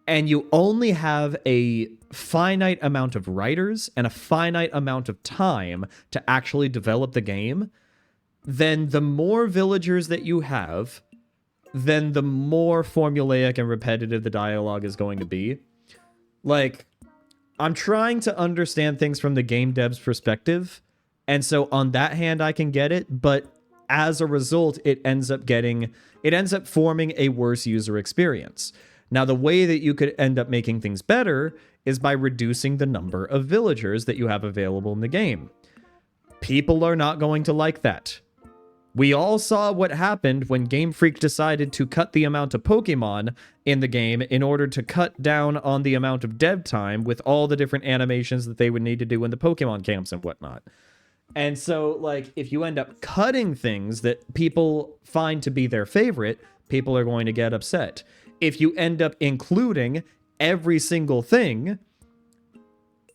and you only have a finite amount of writers and a finite amount of time to actually develop the game, then the more villagers that you have, then the more formulaic and repetitive the dialogue is going to be. Like, I'm trying to understand things from the game dev's perspective, and so on that hand I can get it, but as a result it ends up forming a worse user experience. Now, the way that you could end up making things better is by reducing the number of villagers that you have available in the game. People are not going to like that. We all saw what happened when Game Freak decided to cut the amount of Pokemon in the game in order to cut down on the amount of dev time with all the different animations that they would need to do in the Pokemon camps and whatnot. And so, like, if you end up cutting things that people find to be their favorite, people are going to get upset. If you end up including every single thing,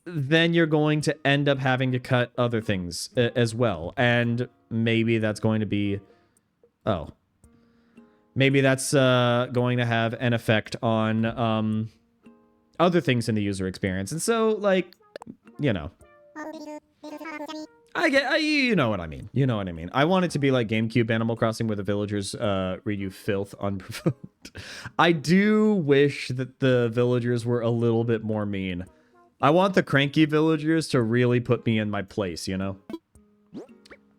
then you're going to end up having to cut other things as well. And maybe that's going to be... Oh. Maybe that's going to have an effect on other things in the user experience. And so, like, you know. You know what I mean. You know what I mean. I want it to be like GameCube Animal Crossing where the villagers read you filth unprovoked. I do wish that the villagers were a little bit more mean. I want the cranky villagers to really put me in my place, you know?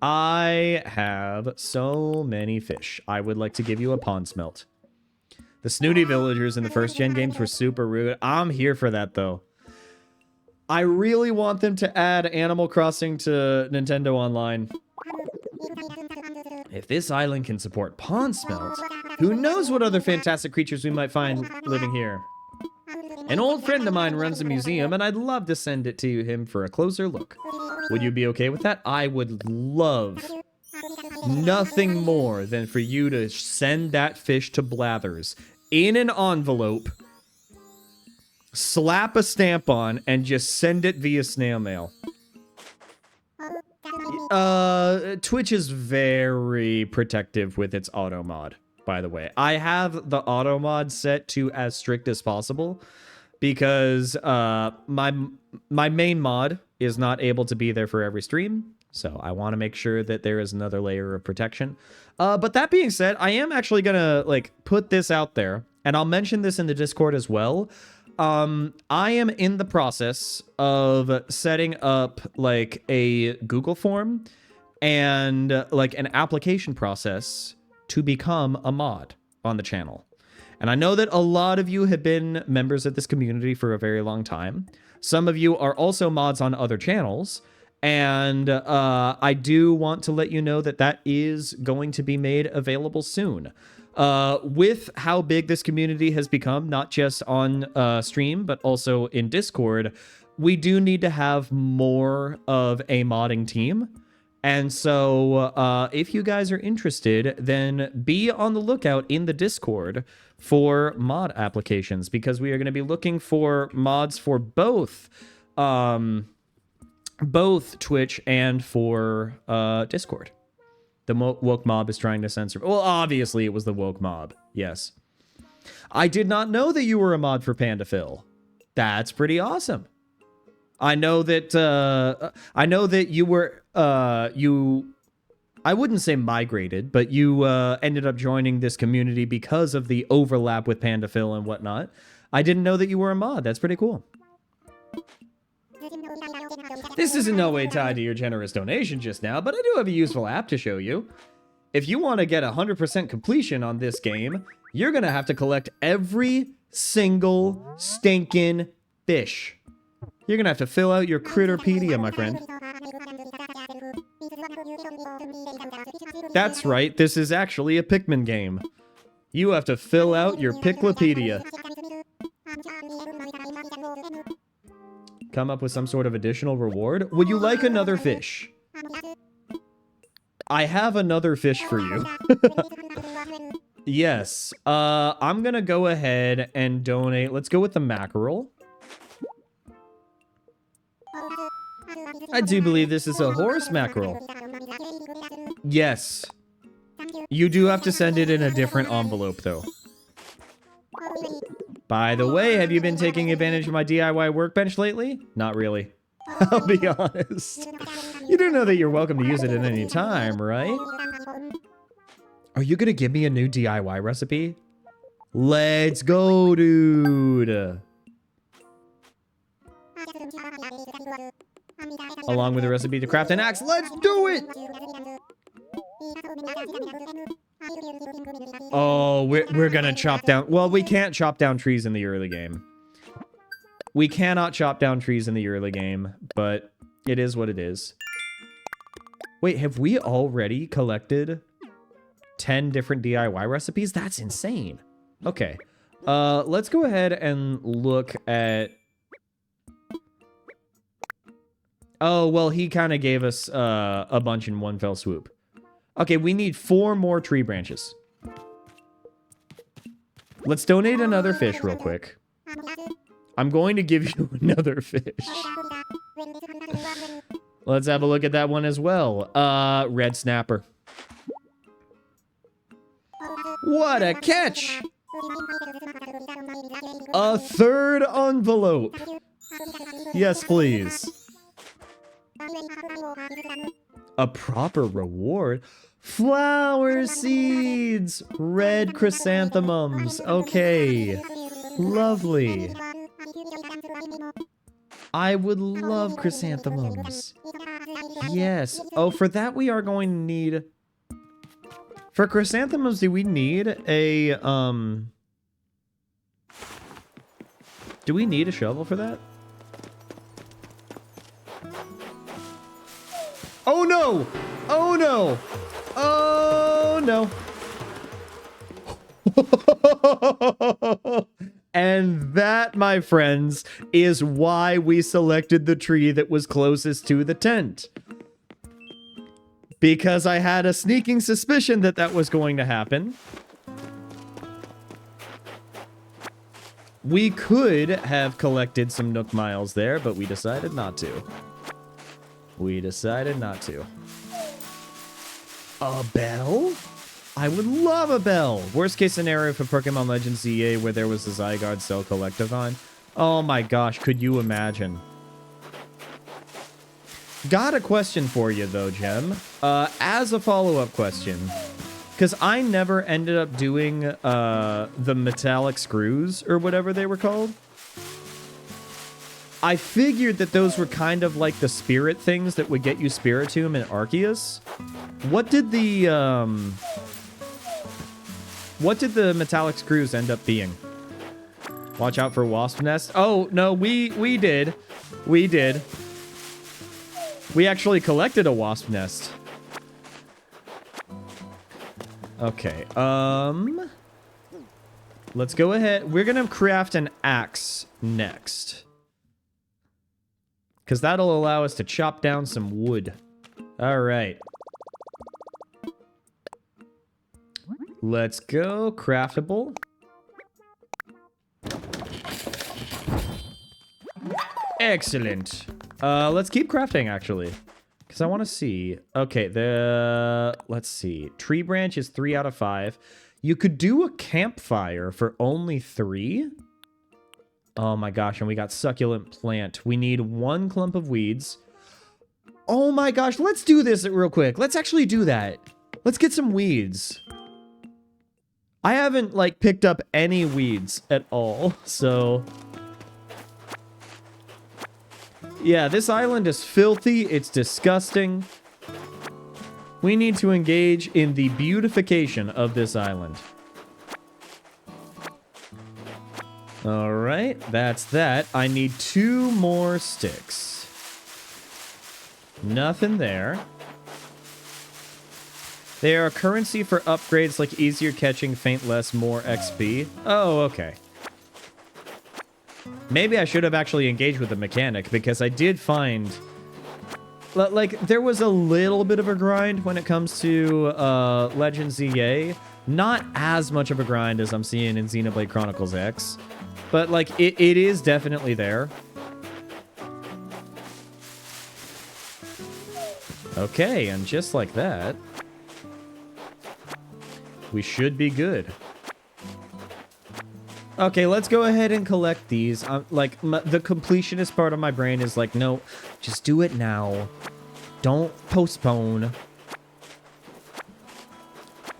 I have so many fish. I would like to give you a pond smelt. The snooty villagers in the first gen games were super rude. I'm here for that, though. I really want them to add Animal Crossing to Nintendo Online. If this island can support pond smelt, who knows what other fantastic creatures we might find living here. An old friend of mine runs a museum, and I'd love to send it to him for a closer look. Would you be okay with that? I would love nothing more than for you to send that fish to Blathers in an envelope, slap a stamp on, and just send it via snail mail. Twitch is very protective with its auto mod, by the way. I have the auto mod set to as strict as possible because my main mod is not able to be there for every stream, so I want to make sure that there is another layer of protection. But that being said, I am actually gonna like put this out there, and I'll mention this in the Discord as well. I am in the process of setting up like a Google form and like an application process to become a mod on the channel. And I know that a lot of you have been members of this community for a very long time. Some of you are also mods on other channels. And I do want to let you know that that is going to be made available soon. With how big this community has become, not just on stream, but also in Discord, we do need to have more of a modding team. And so if you guys are interested, then be on the lookout in the Discord for mod applications, because we are going to be looking for mods for both Twitch and for Discord. The woke mob is trying to censor. Well, obviously it was the woke mob. Yes. I did not know that you were a mod for PandaPhil. That's pretty awesome. I know that you were I wouldn't say migrated, but you ended up joining this community because of the overlap with PandaPhil and whatnot. I didn't know that you were a mod. That's pretty cool. This is in no way tied to your generous donation just now, but I do have a useful app to show you. If you want to get 100% completion on this game, you're going to have to collect every single stinking fish. You're gonna have to fill out your Critterpedia, my friend. That's right, this is actually a Pikmin game. You have to fill out your Piklopedia. Come up with some sort of additional reward. Would you like another fish? I have another fish for you. Yes. I'm gonna go ahead and donate. Let's go with the mackerel. I do believe this is a horse mackerel. Yes. You do have to send it in a different envelope, though. By the way, have you been taking advantage of my DIY workbench lately? Not really. I'll be honest. You do know that you're welcome to use it at any time, right? Are you gonna give me a new DIY recipe? Let's go, dude. Along with the recipe to craft an axe. Let's do it! Oh, we're gonna chop down... Well, we can't chop down trees in the early game. We cannot chop down trees in the early game, but it is what it is. Wait, have we already collected 10 different DIY recipes? That's insane. Okay. Let's go ahead and look at... Oh, well, he kind of gave us a bunch in one fell swoop. Okay, we need 4 more tree branches. Let's donate another fish real quick. I'm going to give you another fish. Let's have a look at that one as well. Red snapper. What a catch! A 3rd envelope. Yes, please. A proper reward? Flower seeds! Red chrysanthemums. Okay. Lovely. I would love chrysanthemums. Yes. Oh, for that we are going to need... For chrysanthemums, do we need a, Do we need a shovel for that? Oh no! Oh no! Oh no! And that, my friends, is why we selected the tree that was closest to the tent. Because I had a sneaking suspicion that that was going to happen. We could have collected some Nook Miles there, but we decided not to. We decided not to. A bell? I would love a bell. Worst case scenario for Pokemon Legends ZA where there was a Zygarde Cell Collectathon. Oh my gosh, could you imagine? Got a question for you though, Gem. As a follow-up question. Because I never ended up doing the metallic screws or whatever they were called. I figured that those were kind of like the spirit things that would get you Spiritomb and Arceus. What did the metallic screws end up being? Watch out for wasp nest. Oh, no, we did. We did. We actually collected a wasp nest. Okay, let's go ahead. We're gonna craft an axe next. Because that'll allow us to chop down some wood. Alright. Let's go. Craftable. Excellent. Let's keep crafting, actually. Because I want to see. Okay, let's see. Tree branch is 3 out of 5. You could do a campfire for only 3. Oh my gosh, and we got succulent plant. We need 1 clump of weeds. Oh my gosh, let's do this real quick. Let's actually do that. Let's get some weeds. I haven't, like, picked up any weeds at all, so... Yeah, this island is filthy. It's disgusting. We need to engage in the beautification of this island. All right, that's that. I need 2 more sticks. Nothing there. They are a currency for upgrades like easier catching, faint less, more XP. Oh, okay. Maybe I should have actually engaged with the mechanic, because I did find... Like, there was a little bit of a grind when it comes to Legends EA. Not as much of a grind as I'm seeing in Xenoblade Chronicles X. But, like, it is definitely there. Okay, and just like that... we should be good. Okay, let's go ahead and collect these. The completionist part of my brain is like, no, just do it now. Don't postpone.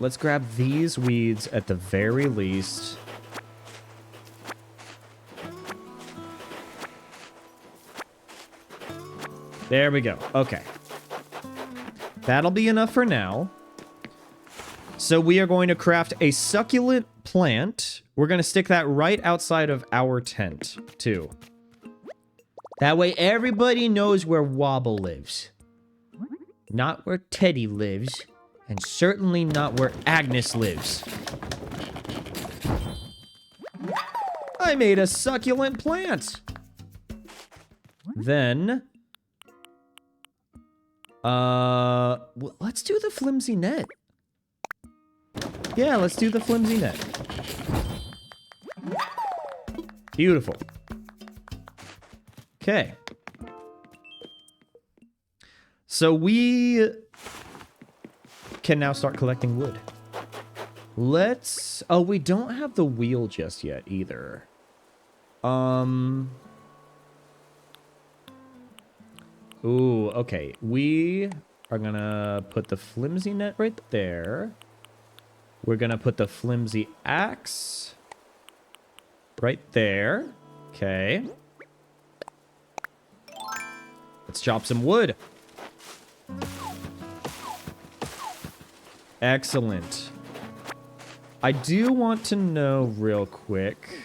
Let's grab these weeds at the very least. There we go. Okay. That'll be enough for now. So we are going to craft a succulent plant. We're going to stick that right outside of our tent, too. That way everybody knows where Wobble lives. Not where Teddy lives. And certainly not where Agnes lives. I made a succulent plant! Then... let's do the flimsy net. Yeah, let's do the flimsy net. Beautiful. Okay. So we can now start collecting wood. Let's... oh, we don't have the wheel just yet either. Ooh, okay. We are gonna put the flimsy net right there. We're gonna put the flimsy axe right there. Okay. Let's chop some wood. Excellent. I do want to know real quick.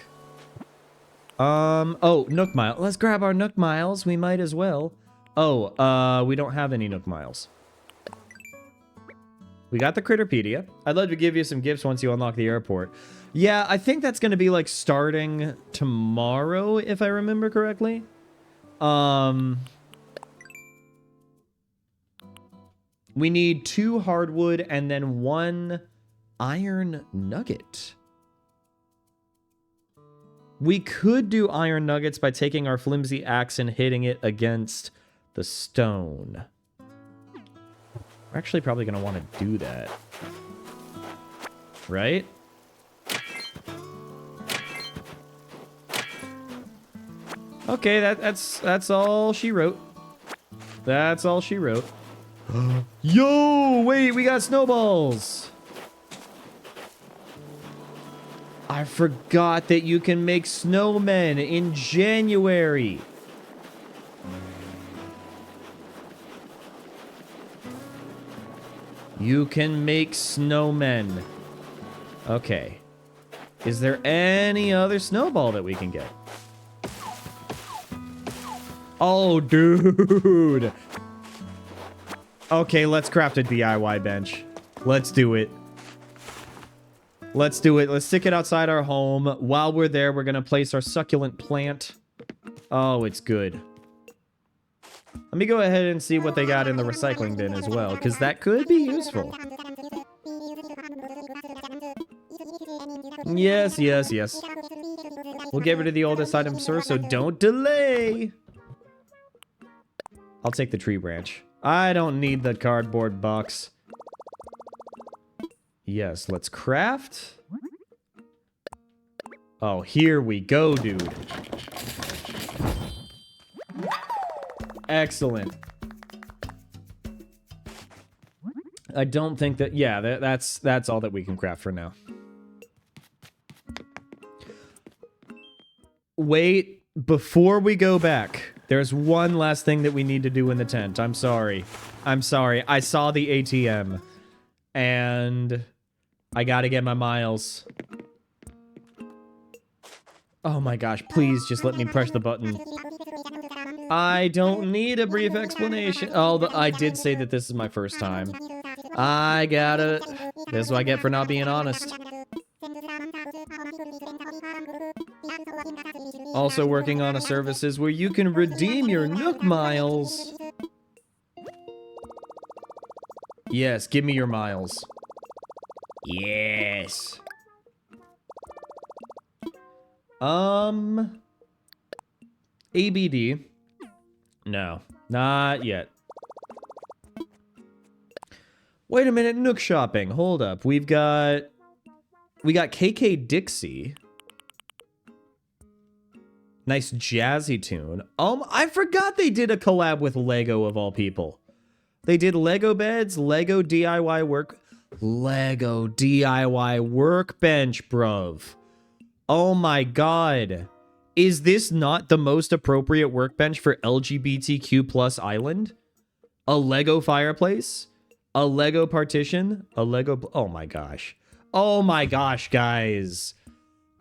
Oh, Nook Mile. Let's grab our Nook Miles. We might as well. Oh, we don't have any Nook Miles. We got the Critterpedia. I'd love to give you some gifts once you unlock the airport. Yeah, I think that's going to be, like, starting tomorrow, if I remember correctly. We need 2 hardwood and then 1 iron nugget. We could do iron nuggets by taking our flimsy axe and hitting it against the stone. We're actually probably going to want to do that. Right? Okay, that's all she wrote. That's all she wrote. Yo, wait, we got snowballs. I forgot that you can make snowmen in January. You can make snowmen. Okay. Is there any other snowball that we can get? Oh, dude. Okay, let's craft a DIY bench. Let's do it. Let's do it. Let's stick it outside our home. While we're there, we're going to place our succulent plant. Oh, it's good. Let me go ahead and see what they got in the recycling bin as well, because that could be useful. Yes, yes, yes. We'll get rid of the oldest item source, so don't delay. I'll take the tree branch. I don't need the cardboard box. Yes, let's craft. Oh, here we go, dude. Excellent. I don't think that... yeah, that's all that we can craft for now. Wait, before we go back, there's one last thing that we need to do in the tent. I'm sorry. I'm sorry. I saw the ATM, and I gotta get my miles. Oh my gosh, please just let me press the button. I don't need a brief explanation. Oh, I did say that this is my first time. I got it. This is what I get for not being honest. Also working on a services where you can redeem your Nook miles. Yes, give me your miles. Yes. ABD. No, not yet. Wait a minute, Nook shopping. Hold up. We got KK Dixie. Nice jazzy tune. I forgot they did a collab with Lego of all people. They did Lego beds, Lego DIY workbench, bruv. Oh my god. Is this not the most appropriate workbench for LGBTQ plus island? A Lego fireplace? A Lego partition? A Lego... Oh my gosh. Oh my gosh, guys.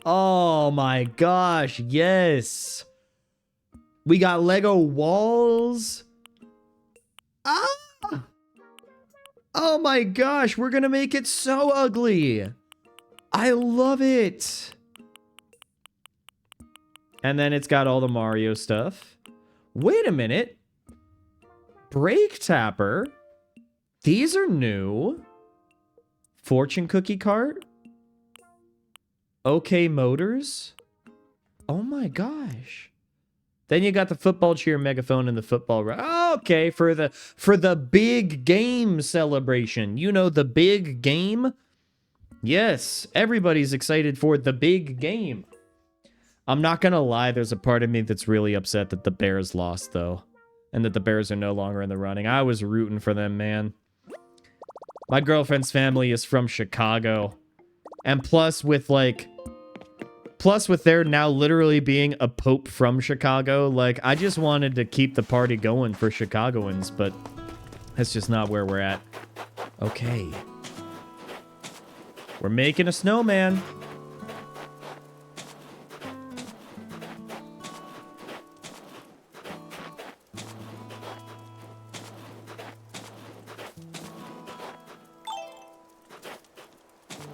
Oh my gosh, yes. We got Lego walls. Ah! Oh my gosh, we're gonna make it so ugly. I love it. And then it's got all the Mario stuff. Wait a minute. Brake Tapper. These are new. Fortune Cookie Cart. OK Motors. Oh my gosh. Then you got the football cheer megaphone and the football. Okay, for the big game celebration. You know, the big game? Yes, everybody's excited for the big game. I'm not gonna lie, there's a part of me that's really upset that the Bears lost, though. And that the Bears are no longer in the running. I was rooting for them, man. My girlfriend's family is from Chicago. And plus with there now literally being a pope from Chicago, like, I just wanted to keep the party going for Chicagoans, but that's just not where we're at. Okay. We're making a snowman.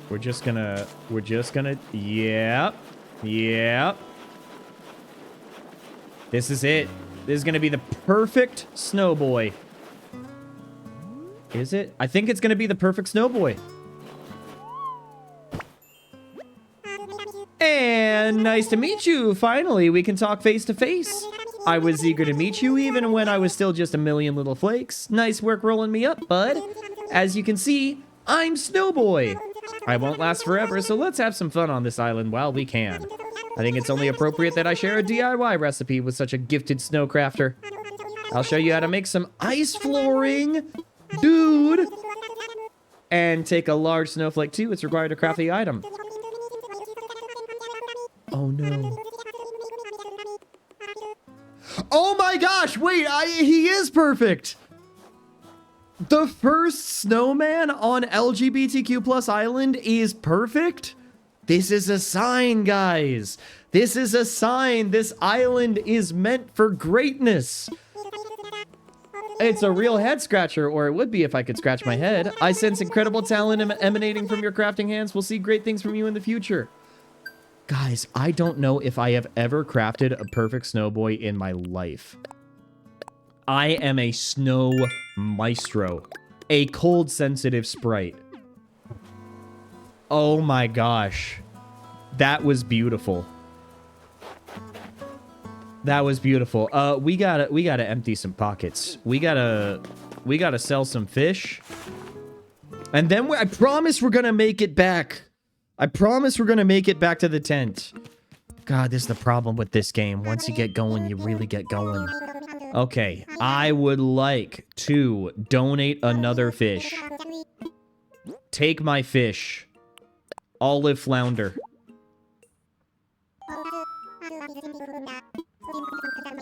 We're just gonna, yep. This is it. This is gonna be the perfect snow boy. Is it? I think it's gonna be the perfect snow boy. And nice to meet you. Finally, we can talk face to face. I was eager to meet you even when I was still just a million little flakes. Nice work rolling me up, bud. As you can see, I'm Snowboy. I won't last forever, so let's have some fun on this island while we can. I think it's only appropriate that I share a DIY recipe with such a gifted snow crafter. I'll show you how to make some ice flooring, dude. And take a large snowflake too. It's required to craft the item. Oh no. Oh my gosh, wait, he is perfect. The first snowman on LGBTQ plus island is perfect? This is a sign, guys. This is a sign. This island is meant for greatness. It's a real head scratcher, or it would be if I could scratch my head. I sense incredible talent emanating from your crafting hands. We'll see great things from you in the future. Guys, I don't know if I have ever crafted a perfect snowboy in my life. I am a snow maestro. A cold sensitive sprite. Oh my gosh. That was beautiful. That was beautiful. We gotta empty some pockets. We gotta sell some fish. And then I promise we're gonna make it back. I promise we're gonna make it back to the tent. God, this is the problem with this game. Once you get going, you really get going. Okay, I would like to donate another fish. Take my fish. Olive flounder.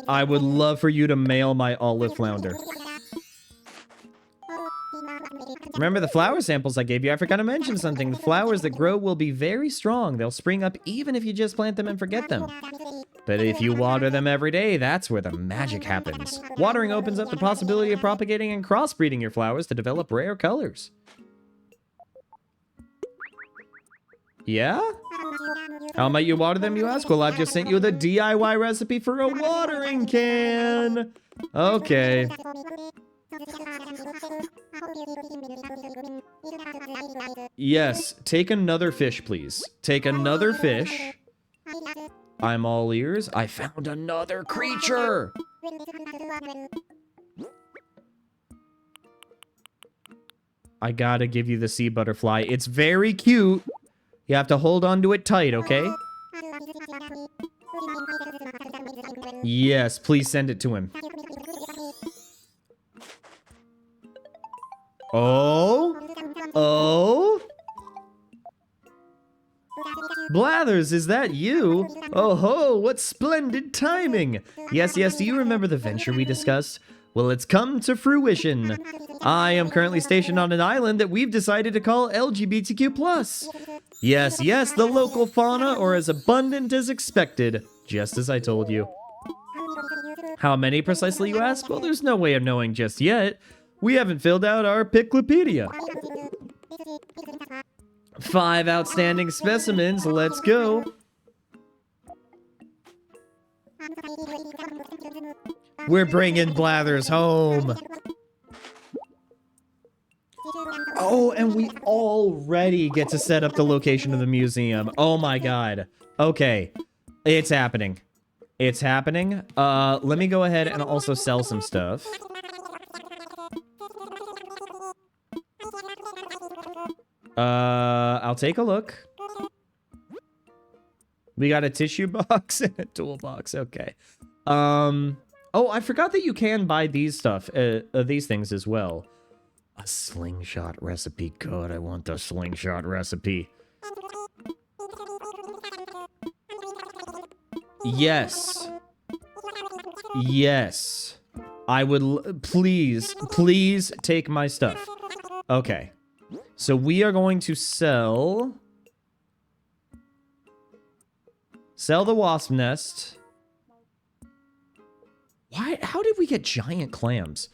I would love for you to mail my olive flounder. Remember the flower samples I gave you? I forgot to mention something. The flowers that grow will be very strong. They'll spring up even if you just plant them and forget them. But if you water them every day, that's where the magic happens. Watering opens up the possibility of propagating and crossbreeding your flowers to develop rare colors. Yeah? How might you water them, you ask? Well, I've just sent you the DIY recipe for a watering can. Okay. Yes, take another fish, please. Take another fish. I'm all ears. I found another creature. I gotta give you the sea butterfly. It's very cute. You have to hold on to it tight, okay? Yes, please send it to him. Oh? Oh? Blathers, is that you? Oh ho, what splendid timing! Yes, do you remember the venture we discussed? Well, it's come to fruition. I am currently stationed on an island that we've decided to call LGBTQ+. Yes, the local fauna are as abundant as expected, just as I told you. How many precisely, you ask? Well, there's no way of knowing just yet. We haven't filled out our Piclopedia. 5 outstanding specimens, let's go. We're bringing Blathers home. Oh, and we already get to set up the location of the museum. Oh my god. Okay, it's happening. It's happening. Let me go ahead and also sell some stuff. I'll take a look. We got a tissue box and a toolbox. Okay. Oh, I forgot that you can buy these things as well. A slingshot recipe. God, I want the slingshot recipe. Yes. Yes. I would... Please take my stuff. Okay. So we are going to sell the wasp nest. Why? How did we get giant clams?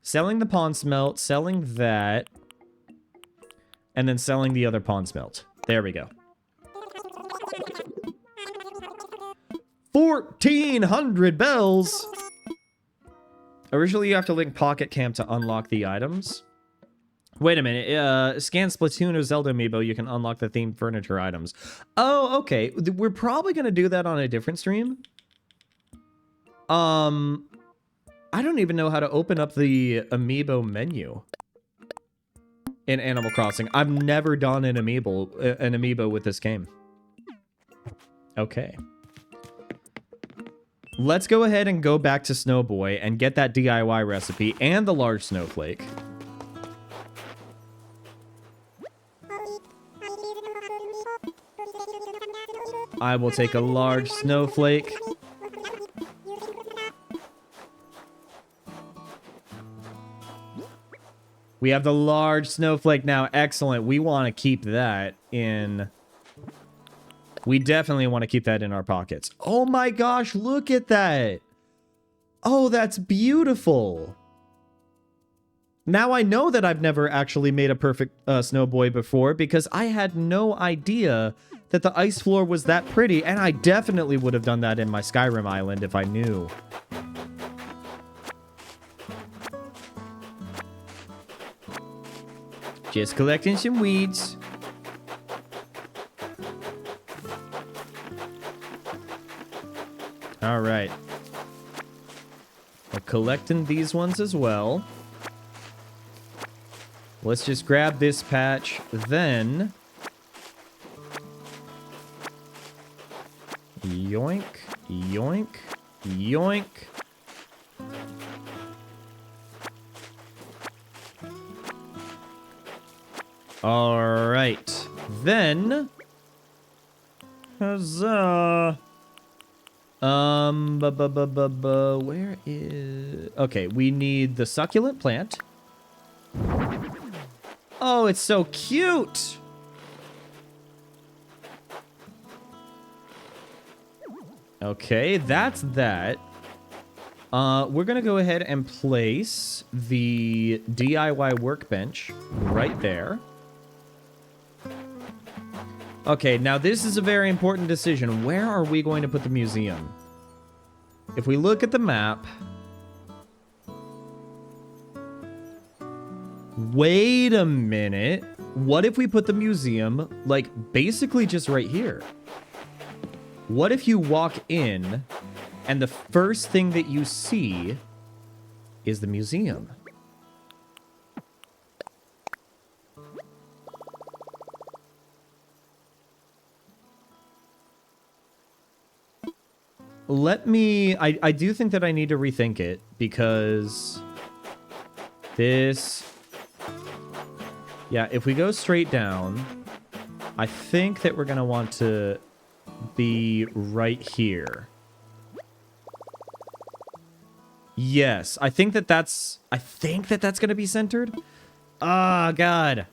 Selling the pond smelt, selling that, and then selling the other pond smelt. There we go. 1,400 bells! Originally, you have to link Pocket Camp to unlock the items. Wait a minute, scan Splatoon or Zelda amiibo, you can unlock the themed furniture items. Oh, okay. We're probably going to do that on a different stream. I don't even know how to open up the amiibo menu in Animal Crossing. I've never done an amiibo with this game. Okay. Let's go ahead and go back to Snowboy and get that DIY recipe and the large snowflake. I will take a large snowflake. We have the large snowflake now. Excellent. We want to keep that in... We definitely want to keep that in our pockets. Oh my gosh, look at that. Oh, that's beautiful. Now I know that I've never actually made a perfect Snowboy before because I had no idea that the ice floor was that pretty, and I definitely would have done that in my Skyrim island if I knew. Just collecting some weeds. All right. We're collecting these ones as well. Let's just grab this patch, then... Yoink, yoink, yoink. All right. Then... Huzzah! Where is... Okay, we need the succulent plant. Oh, it's so cute. Okay, that's that. We're gonna go ahead and place the DIY workbench right there. Okay, now this is a very important decision. Where are we going to put the museum? If we look at the map... Wait a minute. What if we put the museum, like, basically just right here? What if you walk in, and the first thing that you see is the museum? I do think that I need to rethink it, because this... Yeah, if we go straight down, I think that we're going to want to be right here. Yes, I think that that's going to be centered. Oh, God.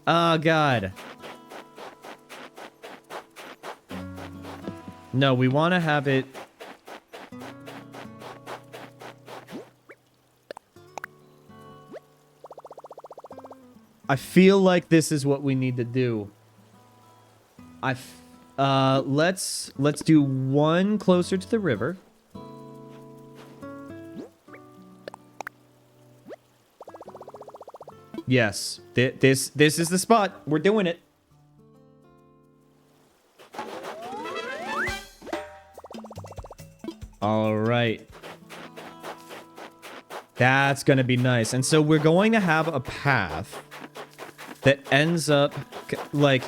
Oh, God. No, we want to have it... I feel like this is what we need to do. Let's do one closer to the river. Yes, this is the spot. We're doing it. All right. That's going to be nice. And so we're going to have a path that ends up, like,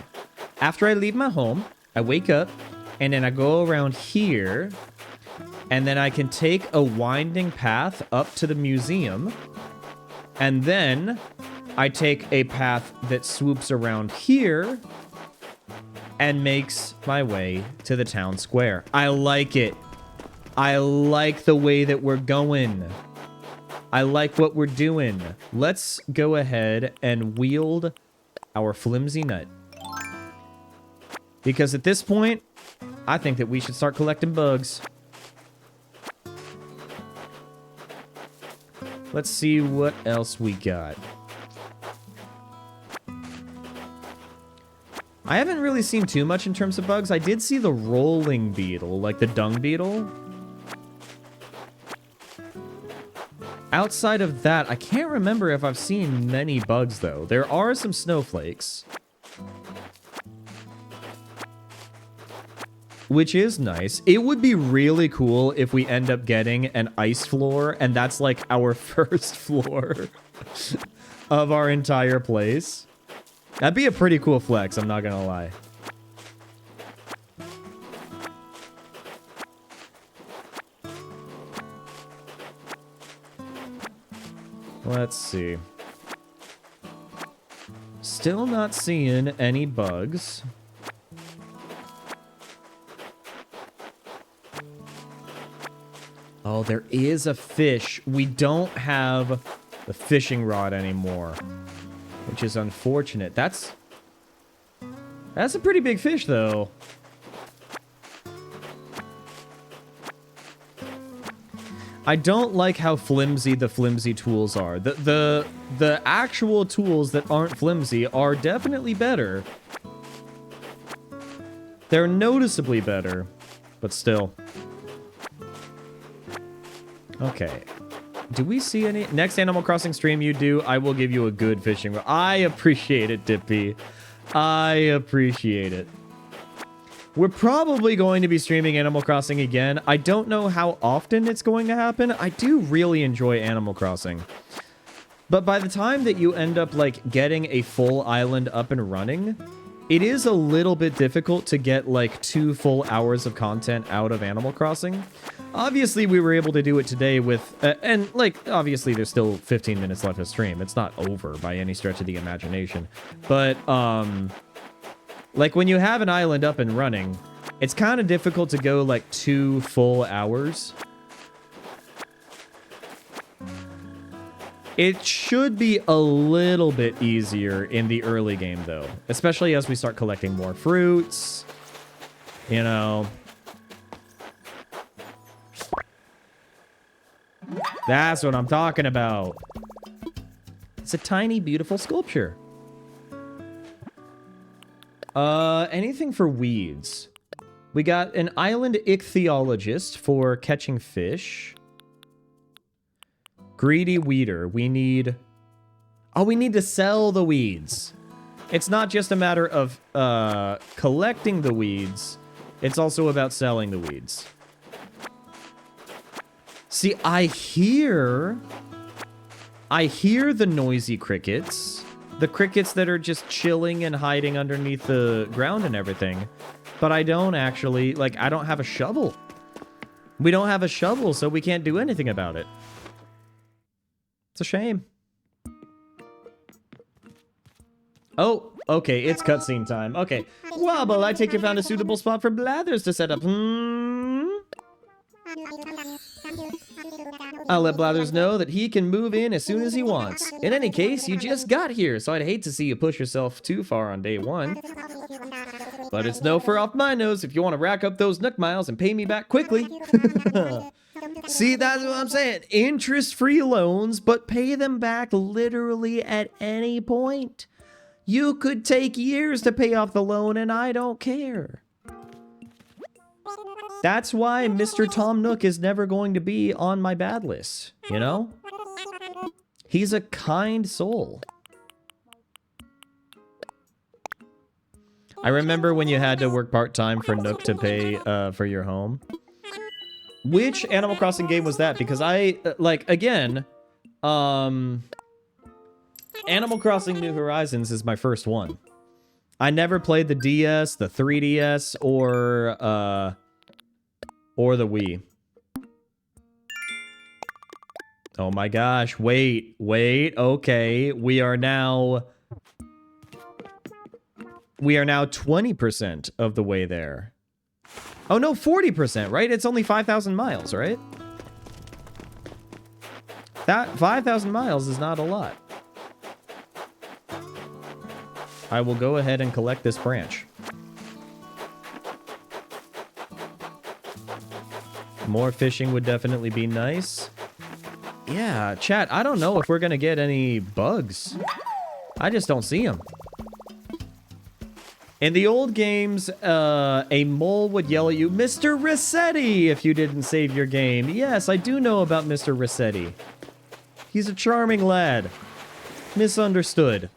after I leave my home, I wake up, and then I go around here, and then I can take a winding path up to the museum, and then I take a path that swoops around here and makes my way to the town square. I like it. I like the way that we're going. I like what we're doing. Let's go ahead and wield our flimsy nut. Because at this point, I think that we should start collecting bugs. Let's see what else we got. I haven't really seen too much in terms of bugs. I did see the rolling beetle, like the dung beetle. Outside of that, I can't remember if I've seen many bugs, though. There are some snowflakes. Which is nice. It would be really cool if we end up getting an ice floor, and that's like our first floor of our entire place. That'd be a pretty cool flex, I'm not gonna lie. Let's see. Still not seeing any bugs. Oh, there is a fish. We don't have the fishing rod anymore, which is unfortunate. That's a pretty big fish, though. I don't like how flimsy the flimsy tools are. The actual tools that aren't flimsy are definitely better. They're noticeably better, but still. Okay. Do we see any? Next Animal Crossing stream you do, I will give you a good fishing rod. I appreciate it, Dippy. I appreciate it. We're probably going to be streaming Animal Crossing again. I don't know how often it's going to happen. I do really enjoy Animal Crossing. But by the time that you end up, like, getting a full island up and running, it is a little bit difficult to get, like, 2 full hours of content out of Animal Crossing. Obviously, we were able to do it today with... and, like, obviously, there's still 15 minutes left of stream. It's not over by any stretch of the imagination. But, like, when you have an island up and running, it's kind of difficult to go, like, 2 full hours. It should be a little bit easier in the early game, though. Especially as we start collecting more fruits. You know. That's what I'm talking about. It's a tiny, beautiful sculpture. Anything for weeds? We got an island ichthyologist for catching fish. Greedy weeder. We need... Oh, we need to sell the weeds. It's not just a matter of collecting the weeds. It's also about selling the weeds. See, I hear the noisy crickets. The crickets that are just chilling and hiding underneath the ground and everything. But I don't actually... Like, I don't have a shovel. We don't have a shovel, so we can't do anything about it. It's a shame. Oh, okay, it's cutscene time. Okay. Wobble, I take you found a suitable spot for Blathers to set up. I'll let Blathers know that he can move in as soon as he wants. In any case, you just got here, so I'd hate to see you push yourself too far on day one. But it's no fur off my nose if you want to rack up those Nook miles and pay me back quickly. See, that's what I'm saying. Interest-free loans, but pay them back literally at any point. You could take years to pay off the loan, and I don't care. That's why Mr. Tom Nook is never going to be on my bad list, you know? He's a kind soul. I remember when you had to work part-time for Nook to pay for your home. Which Animal Crossing game was that? Because I, again, Animal Crossing New Horizons is my first one. I never played the DS, the 3DS, or the Wii. Oh my gosh, wait, okay. We are now 20% of the way there. Oh no, 40%, right? It's only 5,000 miles, right? That 5,000 miles is not a lot. I will go ahead and collect this branch. More fishing would definitely be nice. Yeah, chat, I don't know if we're gonna get any bugs. I just don't see them. In the old games, a mole would yell at you, Mr. Rossetti, if you didn't save your game. Yes, I do know about Mr. Rossetti. He's a charming lad. Misunderstood.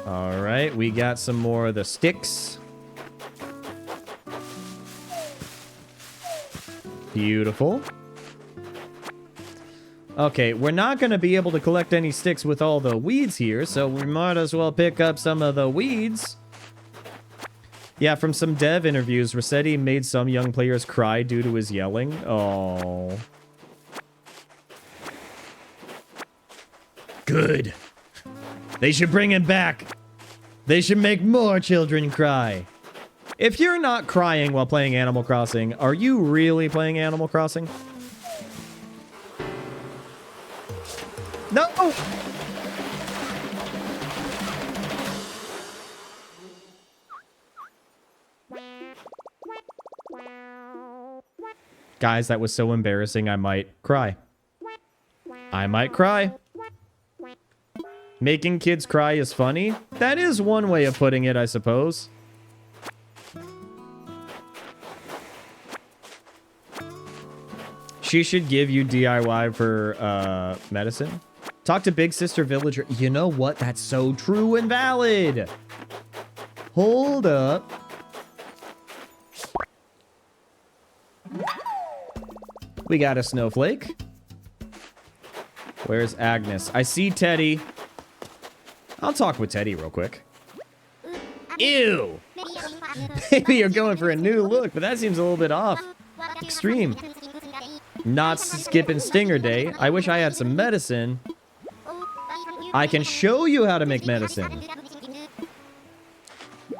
Alright, we got some more of the sticks. Beautiful. Okay, we're not going to be able to collect any sticks with all the weeds here, so we might as well pick up some of the weeds. Yeah, from some dev interviews, Rossetti made some young players cry due to his yelling. Oh. Good. They should bring him back. They should make more children cry. If you're not crying while playing Animal Crossing, are you really playing Animal Crossing? No! Guys, that was so embarrassing, I might cry. I might cry. Making kids cry is funny? That is one way of putting it, I suppose. She should give you DIY for medicine. Talk to Big Sister Villager. You know what? That's so true and valid. Hold up. We got a snowflake. Where's Agnes? I see Teddy. I'll talk with Teddy real quick. Ew! Maybe you're going for a new look, but that seems a little bit off. Extreme. Not skipping Stinger Day. I wish I had some medicine. I can show you how to make medicine.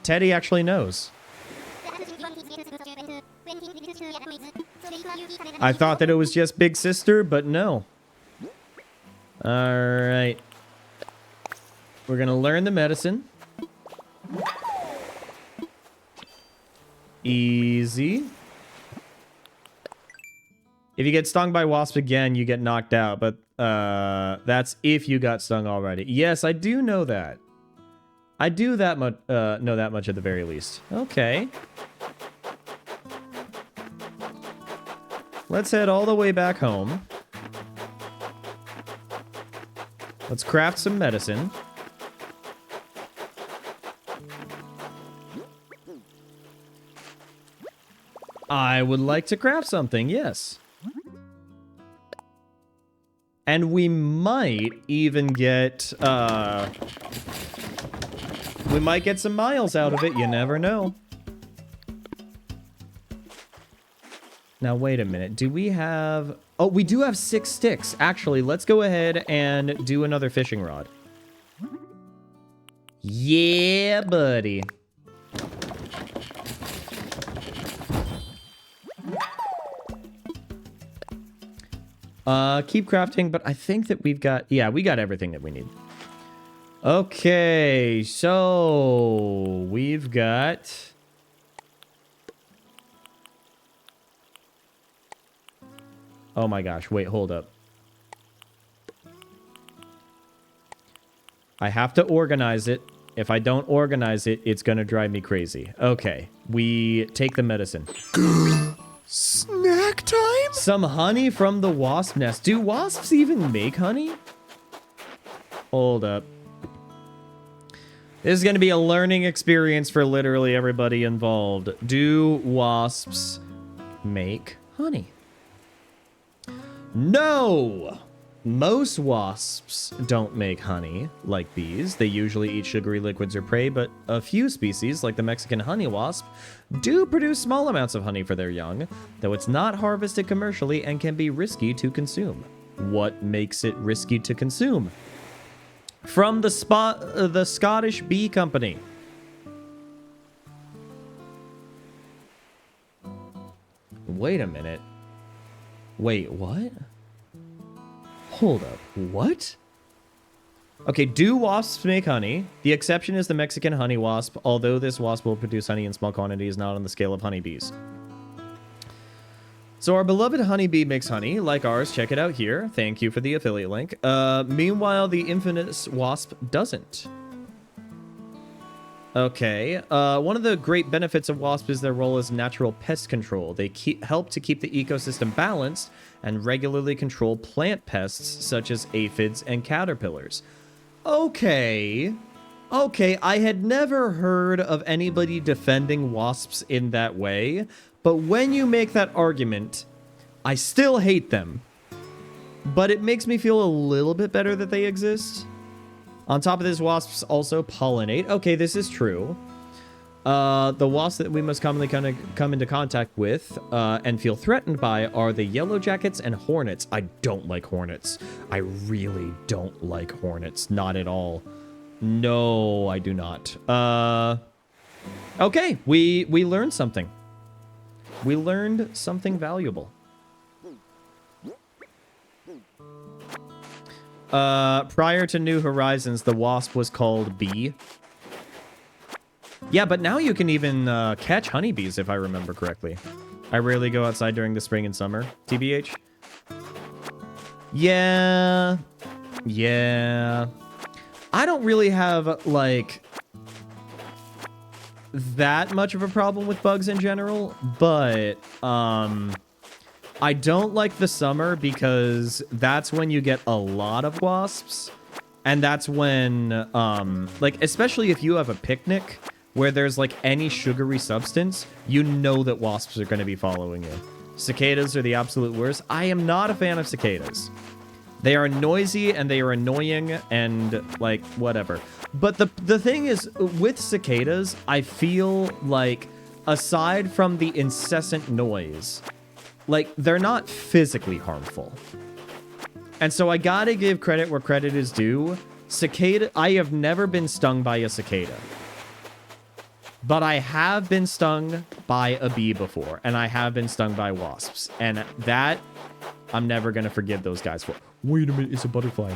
Teddy actually knows. I thought that it was just Big Sister, but no. Alright. We're gonna learn the medicine. Easy. If you get stung by wasp again, you get knocked out, but that's if you got stung already. Yes, I do know that. I do that much know that much at the very least. Okay. Let's head all the way back home. Let's craft some medicine. I would like to craft something, yes. And we might even get, we might get some miles out of it, you never know. Now, wait a minute, do we have... Oh, we do have 6 sticks. Actually, let's go ahead and do another fishing rod. Yeah, buddy. Keep crafting, but I think that we've got... Yeah, we got everything that we need. Okay, so... We've got... Oh my gosh, wait, hold up. I have to organize it. If I don't organize it, it's gonna drive me crazy. Okay, we take the medicine. Snack time? Some honey from the wasp nest. Do wasps even make honey? Hold up. This is going to be a learning experience for literally everybody involved. Do wasps make honey? No! Most wasps don't make honey like bees. They usually eat sugary liquids or prey, but a few species, like the Mexican honey wasp, do produce small amounts of honey for their young, though it's not harvested commercially and can be risky to consume. What makes it risky to consume? From the Scottish Bee Company. Wait a minute. Wait, what? Hold up, what? Okay, do wasps make honey? The exception is the Mexican honey wasp, although this wasp will produce honey in small quantities, not on the scale of honeybees. So our beloved honeybee makes honey, like ours. Check it out here. Thank you for the affiliate link. Meanwhile, the infamous wasp doesn't. Okay. One of the great benefits of wasps is their role as natural pest control. They help to keep the ecosystem balanced and regularly control plant pests such as aphids and caterpillars. Okay. Okay, I had never heard of anybody defending wasps in that way, but when you make that argument, I still hate them. But it makes me feel a little bit better that they exist. On top of this, wasps also pollinate. Okay, this is true. The wasps that we most commonly come into contact with and feel threatened by are the yellow jackets and hornets. I don't like hornets. I really don't like hornets. Not at all. No, I do not. Okay, we learned something. We learned something valuable. Prior to New Horizons, the wasp was called bee. Yeah, but now you can even catch honeybees, if I remember correctly. I rarely go outside during the spring and summer. TBH? Yeah. Yeah. I don't really have, like, that much of a problem with bugs in general, but, I don't like the summer because that's when you get a lot of wasps. And that's when, like, especially if you have a picnic where there's, like, any sugary substance, you know that wasps are going to be following you. Cicadas are the absolute worst. I am not a fan of cicadas. They are noisy and they are annoying and, like, whatever. But the thing is, with cicadas, I feel like, aside from the incessant noise, like, they're not physically harmful. And so I gotta give credit where credit is due. Cicada, I have never been stung by a cicada. But I have been stung by a bee before, and I have been stung by wasps, and that I'm never gonna forgive those guys for. Wait a minute, it's a butterfly.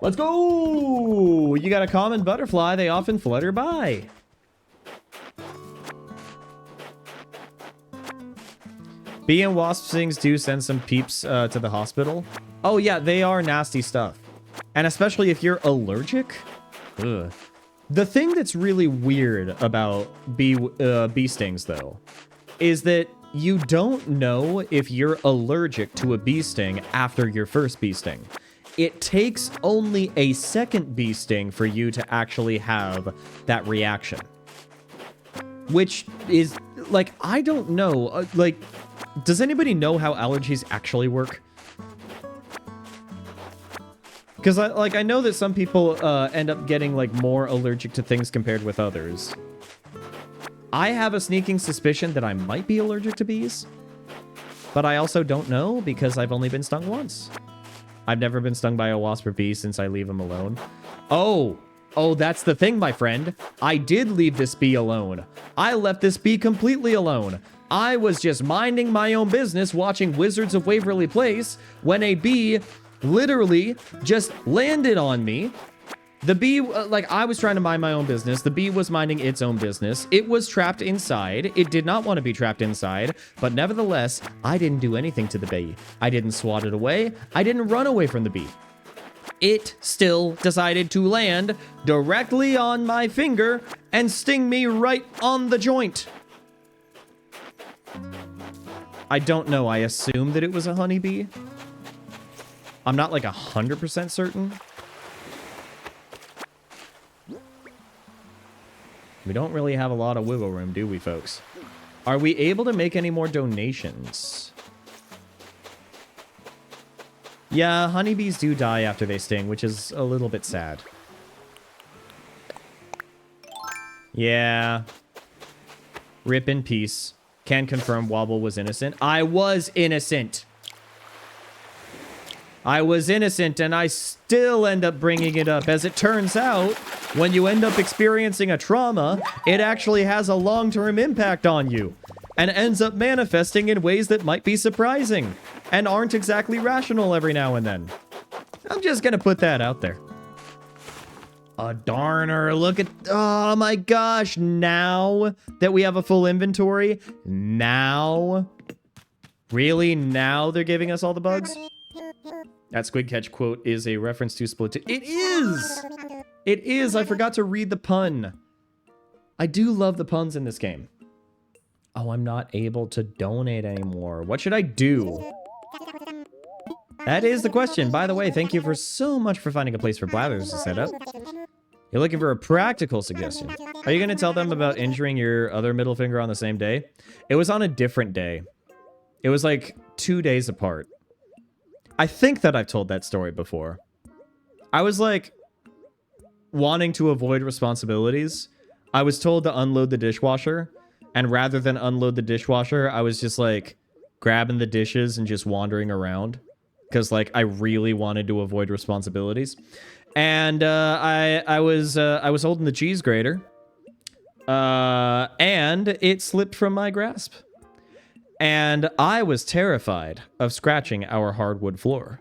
Let's go! You got a common butterfly, they often flutter by. Bee and wasp stings do send some peeps to the hospital. Oh yeah, they are nasty stuff. And especially if you're allergic. Ugh. The thing that's really weird about bee stings, though, is that you don't know if you're allergic to a bee sting after your first bee sting. It takes only a second bee sting for you to actually have that reaction. Which is, like, I don't know. Like, does anybody know how allergies actually work? Because, I know that some people end up getting, like, more allergic to things compared with others. I have a sneaking suspicion that I might be allergic to bees. But I also don't know because I've only been stung once. I've never been stung by a wasp or bee since I leave them alone. Oh, that's the thing, my friend. I did leave this bee alone. I left this bee completely alone. I was just minding my own business watching Wizards of Waverly Place when a bee literally just landed on me. The bee, I was trying to mind my own business. The bee was minding its own business. It was trapped inside. It did not want to be trapped inside. But nevertheless, I didn't do anything to the bee. I didn't swat it away. I didn't run away from the bee. It still decided to land directly on my finger and sting me right on the joint. I don't know. I assume that it was a honeybee. I'm not 100% certain. We don't really have a lot of wiggle room, do we, folks? Are we able to make any more donations? Yeah, honeybees do die after they sting, which is a little bit sad. Yeah. Rip in peace. Can confirm Wobble was innocent. I was innocent. I was innocent, and I still end up bringing it up. As it turns out, when you end up experiencing a trauma, it actually has a long-term impact on you, and ends up manifesting in ways that might be surprising, and aren't exactly rational every now and then. I'm just gonna put that out there. A darner, look at... Oh my gosh, now that we have a full inventory? Now? Really? Now they're giving us all the bugs? That Squid Catch quote is a reference to Splatoon. It is! It is! I forgot to read the pun. I do love the puns in this game. Oh, I'm not able to donate anymore. What should I do? That is the question. By the way, thank you so much for finding a place for Blathers to set up. You're looking for a practical suggestion. Are you going to tell them about injuring your other middle finger on the same day? It was on a different day. It was 2 days apart. I think that I've told that story before. I was wanting to avoid responsibilities. I was told to unload the dishwasher, and rather than unload the dishwasher, I was just grabbing the dishes and just wandering around because I really wanted to avoid responsibilities. And I was holding the cheese grater, and it slipped from my grasp. And I was terrified of scratching our hardwood floor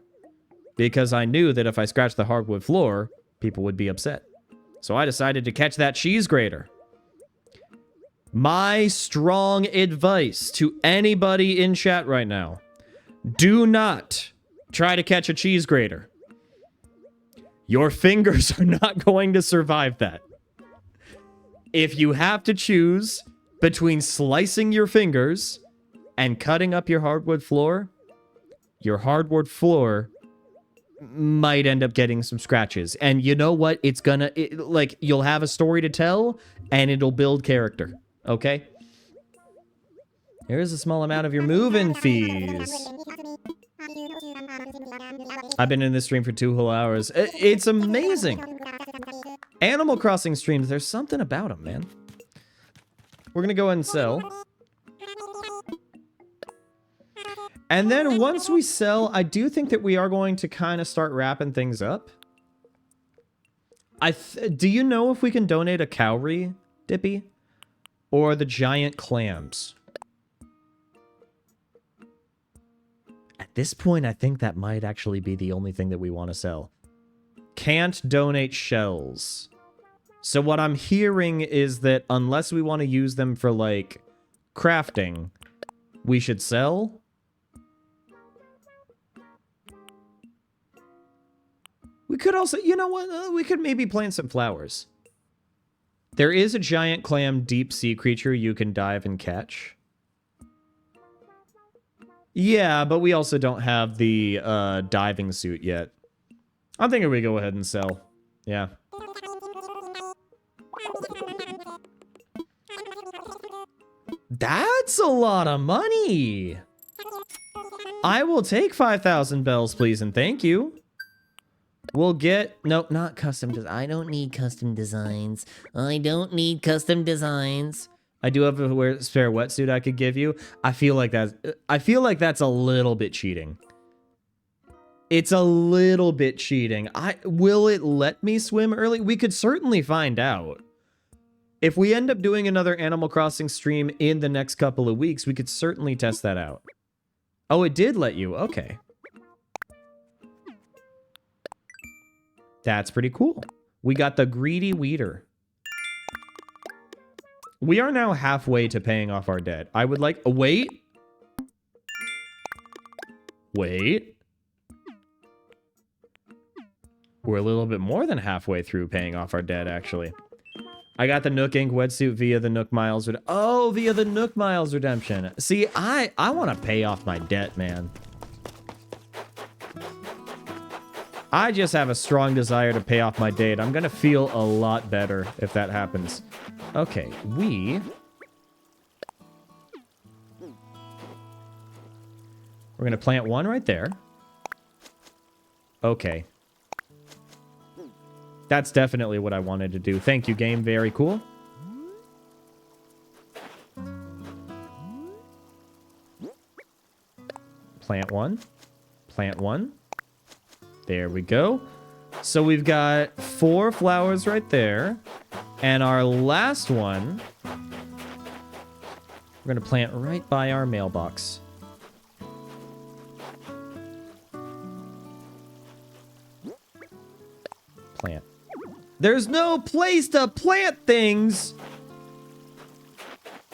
because I knew that if I scratched the hardwood floor, people would be upset. So I decided to catch that cheese grater. My strong advice to anybody in chat right now: do not try to catch a cheese grater. Your fingers are not going to survive that. If you have to choose between slicing your fingers and cutting up your hardwood floor might end up getting some scratches. And you know what? It's gonna, you'll have a story to tell, and it'll build character. Okay? Here's a small amount of your move-in fees. I've been in this stream for 2 whole hours. It's amazing. Animal Crossing streams, there's something about them, man. We're gonna go ahead and sell. And then once we sell, I do think that we are going to kind of start wrapping things up. Do you know if we can donate a cowrie, Dippy? Or the giant clams? At this point, I think that might actually be the only thing that we want to sell. Can't donate shells. So what I'm hearing is that unless we want to use them for, like, crafting, we should sell. We could also, you know what, we could maybe plant some flowers. There is a giant clam deep sea creature you can dive and catch. Yeah, but we also don't have the diving suit yet. I'm thinking we go ahead and sell. Yeah. That's a lot of money. I will take 5,000 bells, please, and thank you. We'll get... Nope, not custom design. I don't need custom designs. I don't need custom designs. I do have a spare wetsuit I could give you. I feel like that's a little bit cheating. It's a little bit cheating. Will it let me swim early? We could certainly find out. If we end up doing another Animal Crossing stream in the next couple of weeks, we could certainly test that out. Oh, it did let you. Okay. That's pretty cool. We got the Greedy Weeder. We are now halfway to paying off our debt. I would like... Wait. Wait. We're a little bit more than halfway through paying off our debt, actually. I got the Nook Ink wetsuit via the Nook Miles... via the Nook Miles redemption. See, I want to pay off my debt, man. I just have a strong desire to pay off my debt. I'm going to feel a lot better if that happens. Okay, we're going to plant one right there. Okay. That's definitely what I wanted to do. Thank you, game. Very cool. Plant one. Plant one. There we go. So we've got 4 flowers right there. And our last one, we're going to plant right by our mailbox. Plant. There's no place to plant things!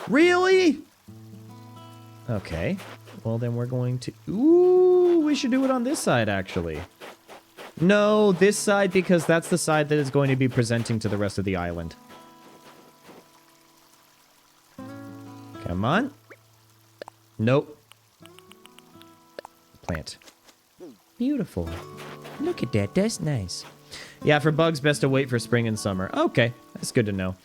Really? Okay. Well, then we're going to... Ooh, we should do it on this side, actually. No, this side, because that's the side that is going to be presenting to the rest of the island. Come on. Nope. Plant. Beautiful. Look at that. That's nice. Yeah, for bugs, best to wait for spring and summer. Okay, that's good to know.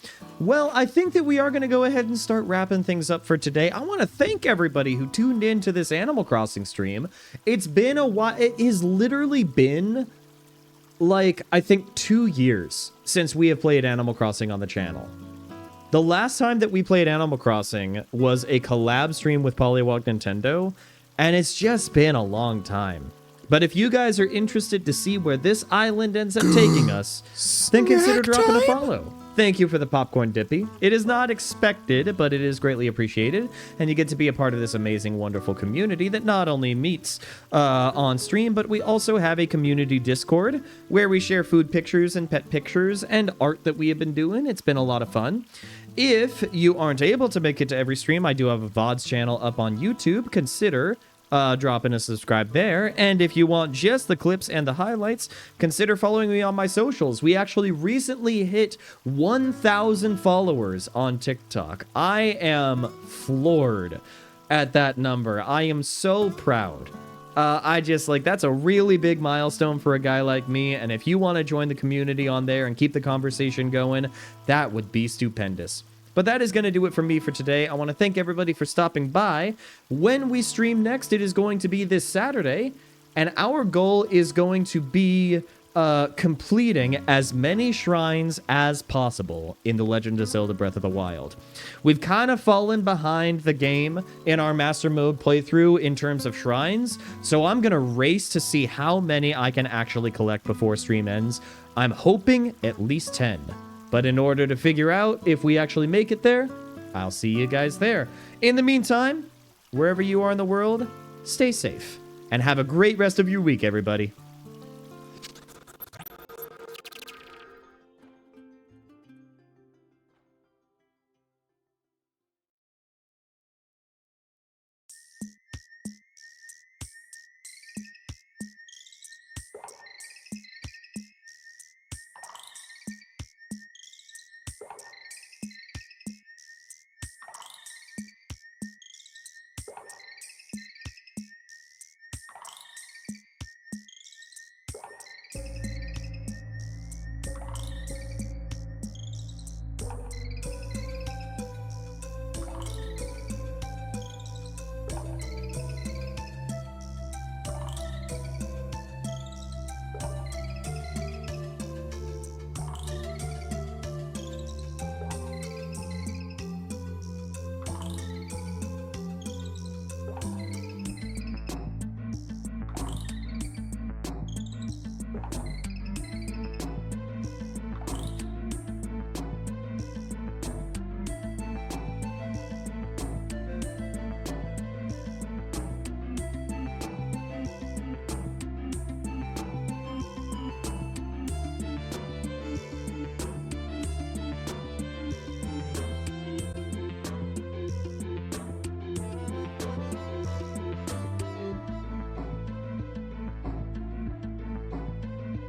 Well, I think that we are going to go ahead and start wrapping things up for today. I want to thank everybody who tuned in to this Animal Crossing stream. It's been a while. It has literally been... like, I think 2 years since we have played Animal Crossing on the channel. The last time that we played Animal Crossing was a collab stream with Polywog Nintendo, and it's just been a long time. But if you guys are interested to see where this island ends up taking us, then consider dropping a follow. Thank you for the popcorn, Dippy. It is not expected, but it is greatly appreciated, and you get to be a part of this amazing, wonderful community that not only meets on stream, but we also have a community Discord where we share food pictures and pet pictures and art that we have been doing. It's been a lot of fun. If you aren't able to make it to every stream, I do have a VODs channel up on YouTube. Consider dropping a subscribe there. And if you want just the clips and the highlights, consider following me on my socials. We actually recently hit 1,000 followers on TikTok. I am floored at that number. I am so proud. That's a really big milestone for a guy like me. And if you want to join the community on there and keep the conversation going, that would be stupendous. But that is going to do it for me for today. I want to thank everybody for stopping by. When we stream next, it is going to be this Saturday. And our goal is going to be completing as many shrines as possible in The Legend of Zelda Breath of the Wild. We've kind of fallen behind the game in our Master Mode playthrough in terms of shrines, so I'm going to race to see how many I can actually collect before stream ends. I'm hoping at least 10. But in order to figure out if we actually make it there, I'll see you guys there. In the meantime, wherever you are in the world, stay safe and have a great rest of your week, everybody.